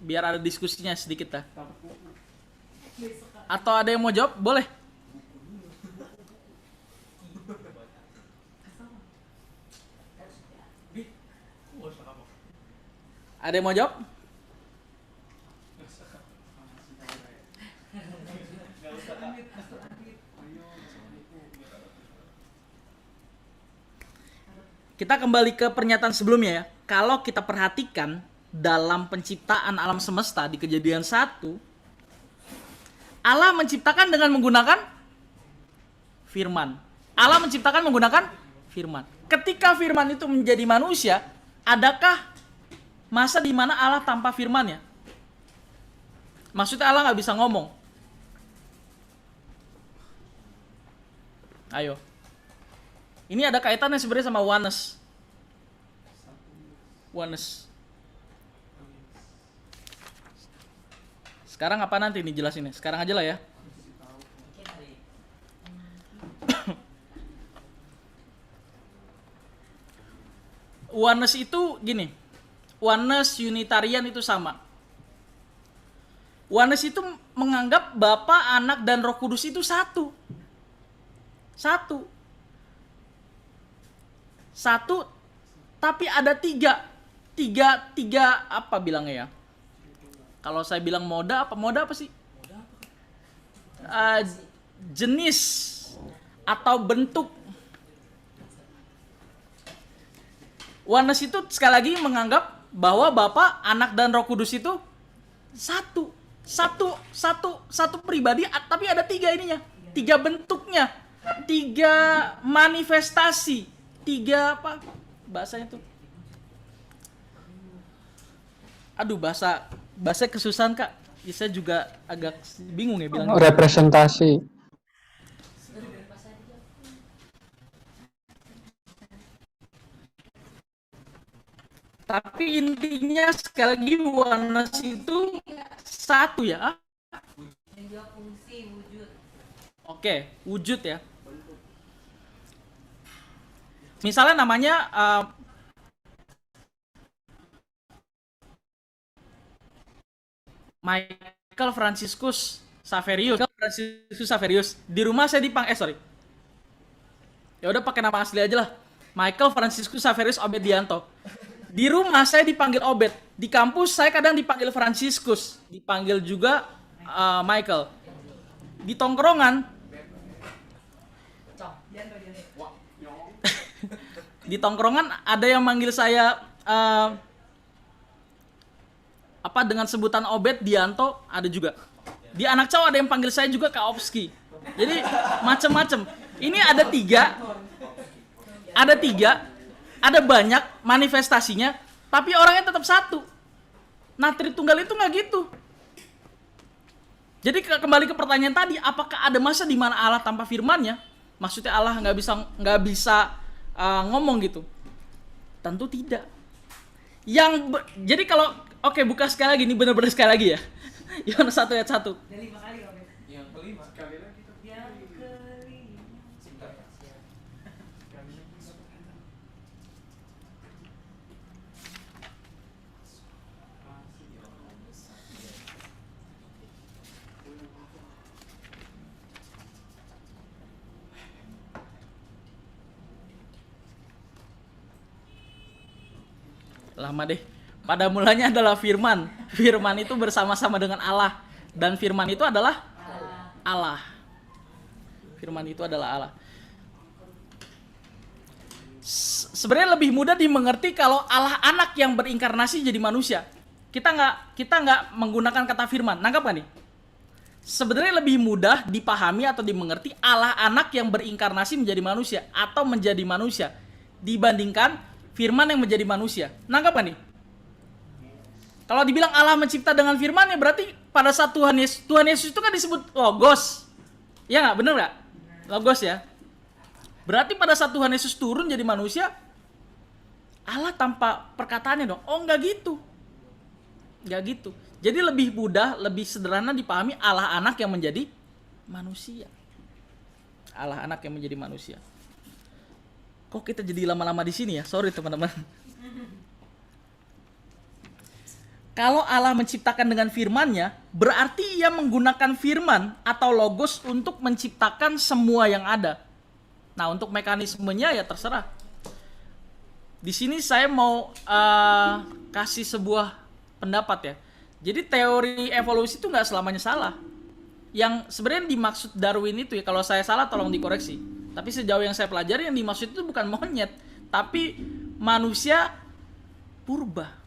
B: Biar ada diskusinya sedikit dah. Atau ada yang mau jawab? Boleh. Ada yang mau jawab? Kita kembali ke pernyataan sebelumnya ya. Kalau kita perhatikan dalam penciptaan alam semesta di Kejadian 1, Allah menciptakan dengan menggunakan firman. Allah menciptakan menggunakan firman. Ketika firman itu menjadi manusia, adakah masa di mana Allah tanpa firman-Nya? Maksudnya Allah nggak bisa ngomong. Ayo. Ini ada kaitannya sebenarnya sama oneness. Oneness. Sekarang apa nanti nih jelasinnya? Sekarang aja lah ya. Oneness itu gini. Oneness, Unitarian itu sama. Oneness itu menganggap Bapa, Anak, dan Roh Kudus itu satu. Satu, tapi ada tiga apa bilangnya ya? Kalau saya bilang moda apa sih? Jenis atau bentuk. Oneness itu sekali lagi menganggap bahwa Bapa, Anak, dan Roh Kudus itu satu pribadi, tapi ada tiga ininya, tiga bentuknya, tiga manifestasi, tiga apa bahasanya tuh? Aduh bahasa kesusahan Kak. Saya juga agak bingung ya bilang.
F: Representasi.
B: Tapi intinya sekali lagi oneness itu satu ya.
C: Dan juga fungsi wujud.
B: Oke, wujud ya. Misalnya namanya Michael Franciscus Saverius. Di rumah saya dipanggil Ya udah pakai nama asli aja lah. Michael Franciscus Saverius Obedianto. Di rumah saya dipanggil Obed. Di kampus saya kadang dipanggil Franciscus, dipanggil juga Michael. Di tongkrongan di tongkrongan ada yang manggil saya dengan sebutan Obed Dianto, ada juga. Di anak cowok ada yang panggil saya juga Kaopski. Jadi macam-macam. Ini ada tiga, ada banyak manifestasinya, tapi orangnya tetap satu. Nah, Tritunggal itu nggak gitu. Jadi kembali ke pertanyaan tadi, apakah ada masa di mana Allah tanpa firman-Nya? Maksudnya Allah nggak bisa ngomong gitu? Tentu tidak. Jadi kalau buka sekali lagi, ini benar-benar sekali lagi ya. Yohanes 1 ayat 1.
C: Dan 5 kali Obed.
E: Yang kelima. Sekali lagi.
C: Yang kelima.
E: Sebentar.
B: Lama deh. Pada mulanya adalah firman. Firman itu bersama-sama dengan Allah. Dan firman itu adalah Allah. Firman itu adalah Allah. Sebenarnya lebih mudah dimengerti kalau Allah anak yang berinkarnasi jadi manusia. Kita nggak menggunakan kata firman. Nangkap nggak nih? Sebenarnya lebih mudah dipahami atau dimengerti Allah anak yang berinkarnasi menjadi manusia atau menjadi manusia dibandingkan firman yang menjadi manusia. Nangkap nggak nih? Kalau dibilang Allah mencipta dengan firman, ya berarti pada saat Tuhan Yesus itu kan disebut Logos. Ya nggak? Bener nggak? Logos ya. Berarti pada saat Tuhan Yesus turun jadi manusia, Allah tanpa perkataannya dong. Oh nggak gitu. Nggak gitu. Jadi lebih mudah, lebih sederhana dipahami Allah anak yang menjadi manusia. Allah anak yang menjadi manusia. Kok kita jadi lama-lama di sini ya? Sorry teman-teman. Kalau Allah menciptakan dengan firman-Nya, berarti Ia menggunakan firman atau logos untuk menciptakan semua yang ada. Nah, untuk mekanismenya ya terserah. Di sini saya mau kasih sebuah pendapat ya. Jadi teori evolusi itu nggak selamanya salah. Yang sebenarnya dimaksud Darwin itu ya, kalau saya salah tolong dikoreksi. Tapi sejauh yang saya pelajari yang dimaksud itu bukan monyet, tapi manusia purba.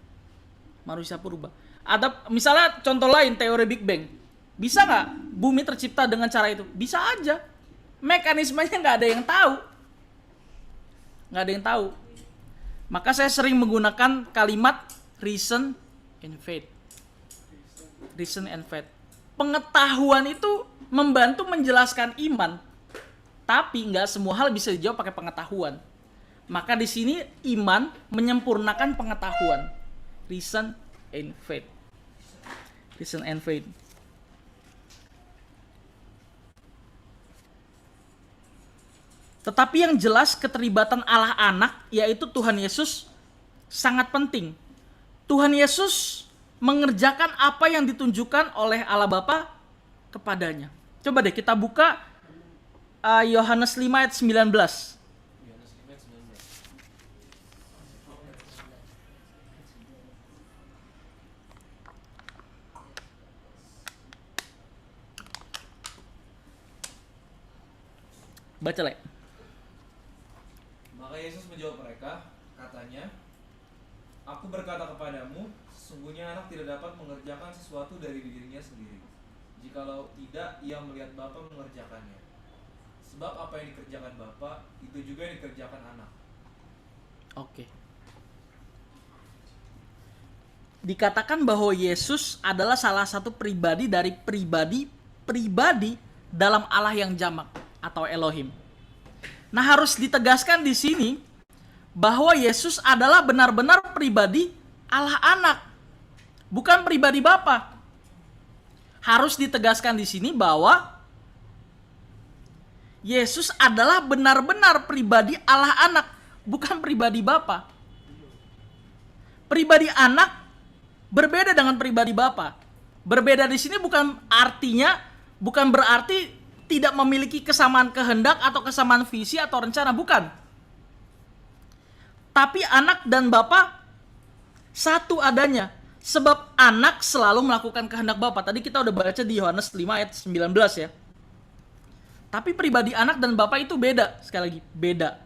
B: Manusia purba. Ada misalnya contoh lain teori Big Bang. Bisa nggak bumi tercipta dengan cara itu? Bisa aja. Mekanismenya nggak ada yang tahu. Nggak ada yang tahu. Maka saya sering menggunakan kalimat reason and faith. Reason and faith. Pengetahuan itu membantu menjelaskan iman. Tapi nggak semua hal bisa dijawab pakai pengetahuan. Maka di sini iman menyempurnakan pengetahuan. Reason and faith. Reason and faith. Tetapi yang jelas keterlibatan Allah anak, yaitu Tuhan Yesus, sangat penting. Tuhan Yesus mengerjakan apa yang ditunjukkan oleh Allah Bapa kepadanya. Coba deh kita buka Yohanes 5 ayat 19.
E: Yohanes 5 ayat 19.
B: Baca, Le.
E: Maka Yesus menjawab mereka, katanya, Aku berkata kepadamu, sesungguhnya anak tidak dapat mengerjakan sesuatu dari dirinya sendiri. Jikalau tidak, ia melihat Bapa mengerjakannya. Sebab apa yang dikerjakan Bapa, itu juga yang dikerjakan anak.
B: Oke. Dikatakan bahwa Yesus adalah salah satu pribadi dari pribadi dalam Allah yang jamak atau Elohim. Nah, harus ditegaskan di sini bahwa Yesus adalah benar-benar pribadi Allah anak, bukan pribadi Bapa. Harus ditegaskan di sini bahwa Yesus adalah benar-benar pribadi Allah anak, bukan pribadi Bapa. Pribadi anak berbeda dengan pribadi Bapa. Berbeda di sini bukan berarti tidak memiliki kesamaan kehendak atau kesamaan visi atau rencana, bukan. Tapi anak dan Bapa satu adanya. Sebab anak selalu melakukan kehendak Bapa. Tadi kita udah baca di Yohanes 5 ayat 19 ya. Tapi pribadi anak dan Bapa itu beda. Sekali lagi, beda.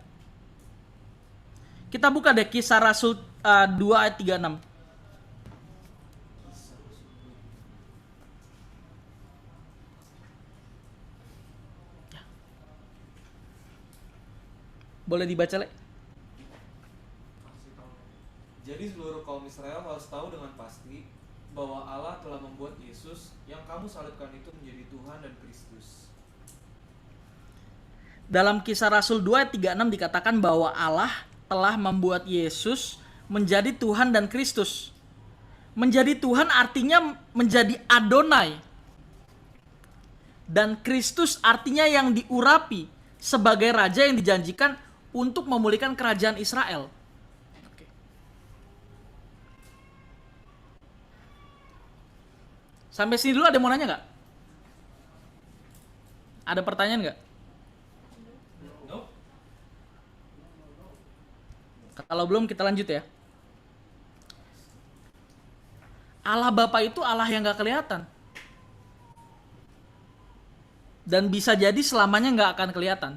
B: Kita buka deh Kisah Rasul 2 ayat 36. Boleh dibaca, Le?
E: Jadi seluruh kaum Israel harus tahu dengan pasti bahwa Allah telah membuat Yesus yang kamu salibkan itu menjadi Tuhan dan Kristus.
B: Dalam Kisah Rasul 2 ayat 36 dikatakan bahwa Allah telah membuat Yesus menjadi Tuhan dan Kristus. Menjadi Tuhan artinya menjadi Adonai. Dan Kristus artinya yang diurapi sebagai raja yang dijanjikan untuk memulihkan kerajaan Israel. Oke. Sampai sini dulu ada yang mau nanya nggak? Ada pertanyaan nggak?
E: No?
B: Kalau belum kita lanjut ya. Allah Bapa itu Allah yang nggak kelihatan. Dan bisa jadi selamanya nggak akan kelihatan.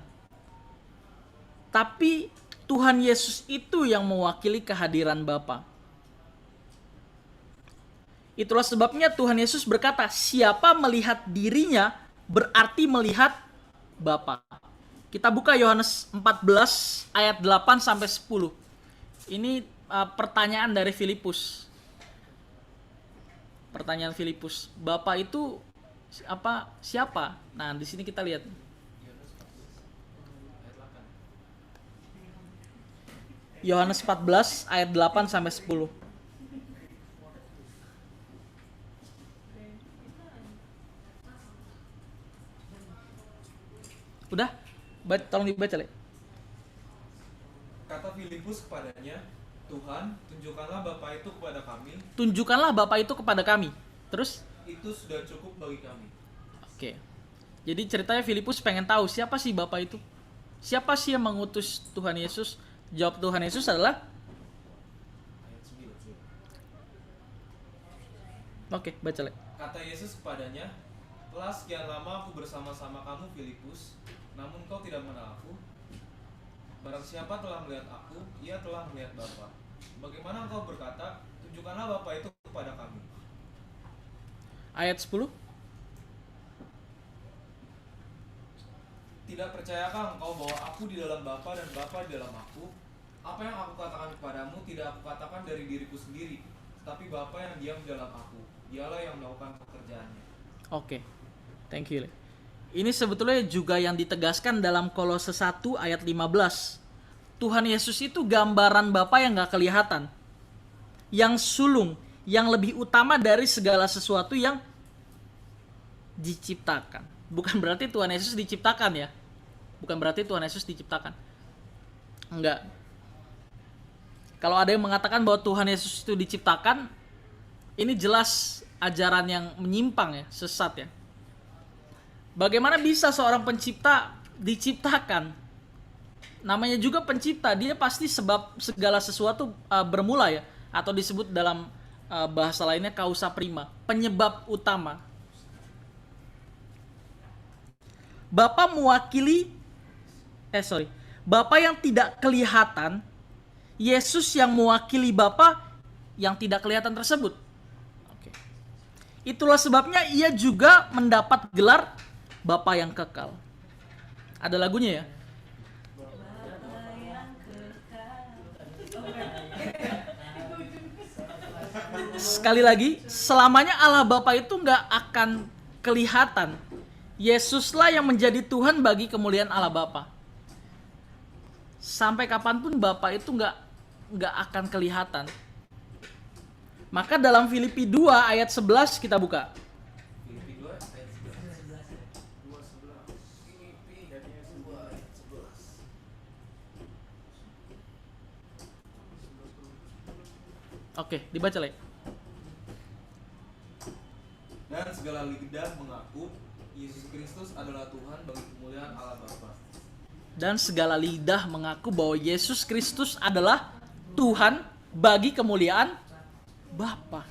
B: Tapi Tuhan Yesus itu yang mewakili kehadiran Bapa. Itulah sebabnya Tuhan Yesus berkata, siapa melihat dirinya berarti melihat Bapa. Kita buka Yohanes 14 ayat 8 sampai 10. Ini pertanyaan dari Filipus. Pertanyaan Filipus, Bapa itu siapa? Nah, di sini kita lihat. Yohanes 14 ayat 8 sampai 10. Udah? Tolong dibaca, Le.
E: Kata Filipus kepadanya, Tuhan, tunjukkanlah Bapa itu kepada kami,
B: Tunjukkanlah Bapa itu kepada kami. Terus?
E: itu sudah cukup bagi kami.
B: Oke. Jadi ceritanya Filipus pengen tahu siapa sih Bapa itu? Siapa sih yang mengutus Tuhan Yesus? Jawab Tuhan Yesus adalah,
E: Ayat 9.
B: oke, baca, Le.
E: Kata Yesus kepadanya, telah sekian lama aku bersama-sama kamu Filipus, namun kau tidak mengenal aku. Barang siapa telah melihat aku, ia telah melihat Bapa. Bagaimana engkau berkata, tunjukkanlah Bapa itu kepada kami?
B: Ayat 10.
E: Tidak percayakah engkau bahwa aku di dalam Bapa dan Bapa di dalam aku? Apa yang aku katakan kepadamu tidak aku katakan dari diriku sendiri, tetapi Bapa yang diam di dalam aku. Dialah yang melakukan pekerjaannya.
B: Oke. Thank you, Le. Ini sebetulnya juga yang ditegaskan dalam Kolose 1 ayat 15. Tuhan Yesus itu gambaran Bapa yang gak kelihatan. Yang sulung, yang lebih utama dari segala sesuatu yang diciptakan. Bukan berarti Tuhan Yesus diciptakan ya. Bukan berarti Tuhan Yesus diciptakan. Enggak. Kalau ada yang mengatakan bahwa Tuhan Yesus itu diciptakan, ini jelas ajaran yang menyimpang ya, sesat ya. Bagaimana bisa seorang pencipta diciptakan? Namanya juga pencipta, dia pasti sebab segala sesuatu bermula ya, atau disebut dalam bahasa lainnya causa prima, penyebab utama. Bapa yang tidak kelihatan, Yesus yang mewakili Bapa yang tidak kelihatan tersebut. Oke. Itulah sebabnya ia juga mendapat gelar Bapa yang kekal. Ada lagunya ya? Sekali lagi, selamanya Allah Bapa itu nggak akan kelihatan. Yesuslah yang menjadi Tuhan bagi kemuliaan Allah Bapa. Sampai kapanpun Bapa itu nggak akan kelihatan. Maka dalam Filipi 2 ayat 11 kita buka.
E: Filipi 2 ayat 11.
B: Oke, dibaca, Le.
E: Dan segala lidah mengaku Yesus Kristus adalah Tuhan bagi kemuliaan Allah Bapa.
B: Dan segala lidah mengaku bahwa Yesus Kristus adalah Tuhan bagi kemuliaan Bapa.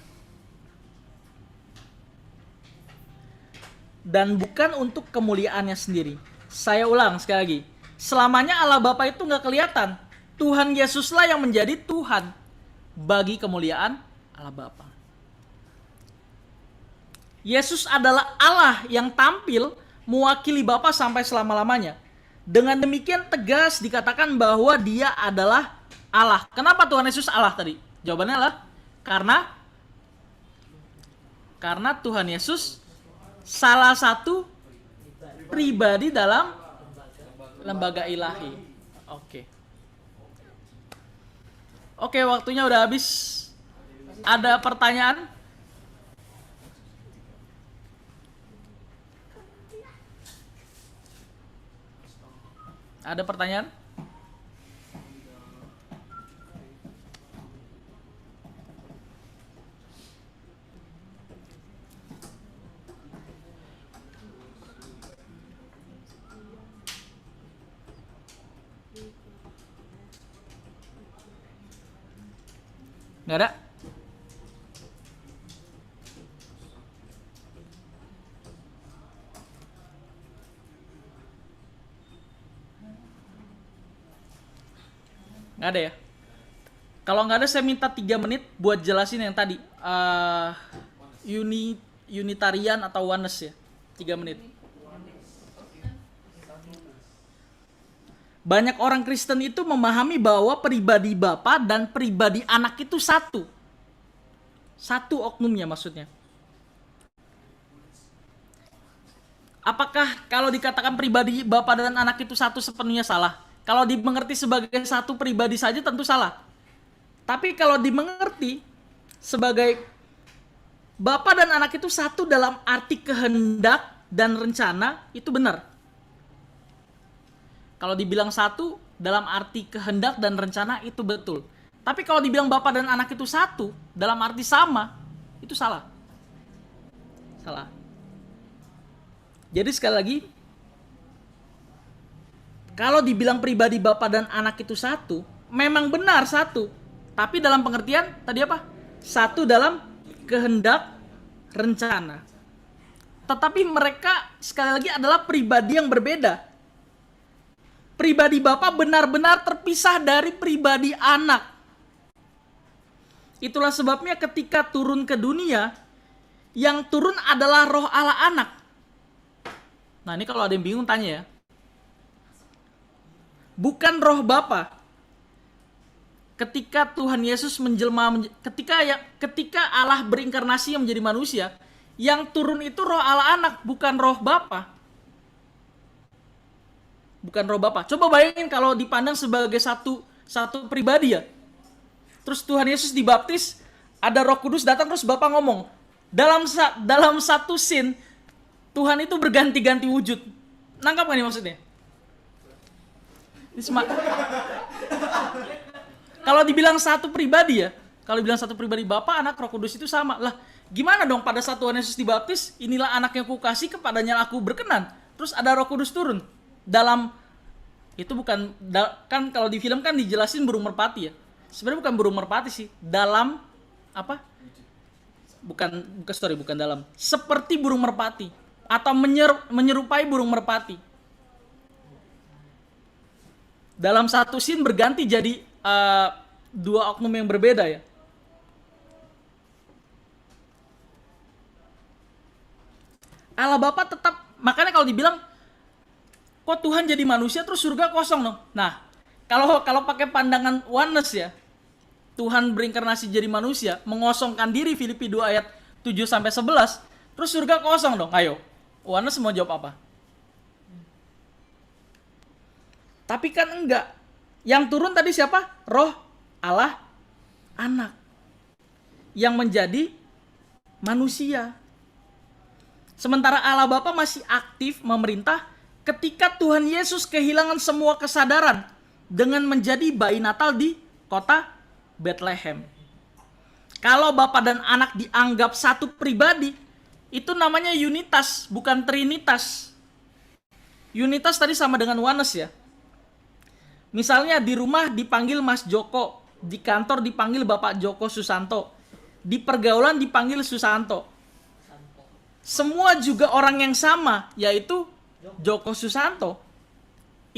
B: Dan bukan untuk kemuliaannya sendiri. Saya ulang sekali lagi. Selamanya Allah Bapa itu nggak kelihatan. Tuhan Yesuslah yang menjadi Tuhan bagi kemuliaan Allah Bapa. Yesus adalah Allah yang tampil mewakili Bapa sampai selama-lamanya. Dengan demikian tegas dikatakan bahwa dia adalah Allah. Kenapa Tuhan Yesus Allah tadi? Jawabannya adalah karena Tuhan Yesus salah satu pribadi dalam lembaga ilahi. Oke, waktunya udah habis. Ada pertanyaan? Ada pertanyaan? Nggak ada? Nggak ada ya? Kalau nggak ada saya minta 3 menit buat jelasin yang tadi. Unitarian atau oneness ya. 3 menit. Banyak orang Kristen itu memahami bahwa pribadi Bapa dan pribadi Anak itu satu. Satu oknumnya maksudnya. Apakah kalau dikatakan pribadi Bapa dan Anak itu satu sepenuhnya salah? Kalau dimengerti sebagai satu pribadi saja tentu salah. Tapi kalau dimengerti sebagai Bapa dan Anak itu satu dalam arti kehendak dan rencana, itu benar. Kalau dibilang satu dalam arti kehendak dan rencana itu betul. Tapi kalau dibilang Bapa dan Anak itu satu dalam arti sama, itu salah. Salah. Jadi sekali lagi, kalau dibilang pribadi Bapa dan Anak itu satu, memang benar satu. Tapi dalam pengertian tadi apa? Satu dalam kehendak, rencana. Tetapi mereka sekali lagi adalah pribadi yang berbeda. Pribadi Bapa benar-benar terpisah dari pribadi Anak. Itulah sebabnya ketika turun ke dunia, yang turun adalah roh Allah Anak. Nah ini kalau ada yang bingung tanya ya. Bukan roh Bapa. Ketika Tuhan Yesus menjelma, ketika Allah berinkarnasi menjadi manusia, yang turun itu roh Allah Anak, bukan roh Bapa. Bukan roh Bapa. Coba bayangin kalau dipandang sebagai satu pribadi ya. Terus Tuhan Yesus dibaptis, ada Roh Kudus datang terus Bapa ngomong. Dalam satu scene Tuhan itu berganti-ganti wujud. Nangkap gak nih maksudnya? Kalau dibilang satu pribadi ya, kalau dibilang satu pribadi Bapa, Anak, Roh Kudus itu sama. Lah, gimana dong pada saat Tuhan Yesus dibaptis, inilah Anak yang kukasih, kepadanya aku berkenan. Terus ada Roh Kudus turun. Dalam itu bukan kan kalau di film kan dijelasin burung merpati ya. Sebenarnya bukan burung merpati sih. Dalam apa? Bukan dalam. Seperti burung merpati atau menyerupai burung merpati. Dalam satu scene berganti jadi dua oknum yang berbeda ya. Allah Bapa tetap, makanya kalau dibilang kok Tuhan jadi manusia terus surga kosong dong. Nah, kalau pakai pandangan oneness ya, Tuhan berinkarnasi jadi manusia, mengosongkan diri, Filipi 2 ayat 7 sampai 11, terus surga kosong dong. Ayo, oneness mau jawab apa? Tapi kan enggak. Yang turun tadi siapa? Roh Allah Anak yang menjadi manusia. Sementara Allah Bapa masih aktif memerintah ketika Tuhan Yesus kehilangan semua kesadaran dengan menjadi bayi Natal di kota Bethlehem. Kalau Bapa dan Anak dianggap satu pribadi, itu namanya unitas, bukan trinitas. Unitas tadi sama dengan oneness ya. Misalnya di rumah dipanggil Mas Joko, di kantor dipanggil Bapak Joko Susanto, di pergaulan dipanggil Susanto. Semua juga orang yang sama, yaitu Joko Susanto.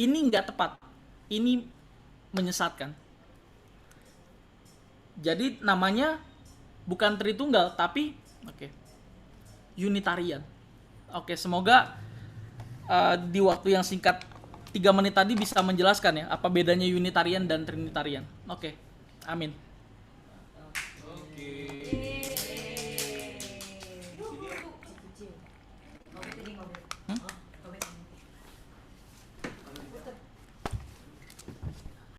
B: Ini nggak tepat. Ini menyesatkan. Jadi namanya bukan Tritunggal, tapi Unitarian. Semoga di waktu yang singkat 3 menit tadi bisa menjelaskan ya apa bedanya Unitarian dan Trinitarian. Amin.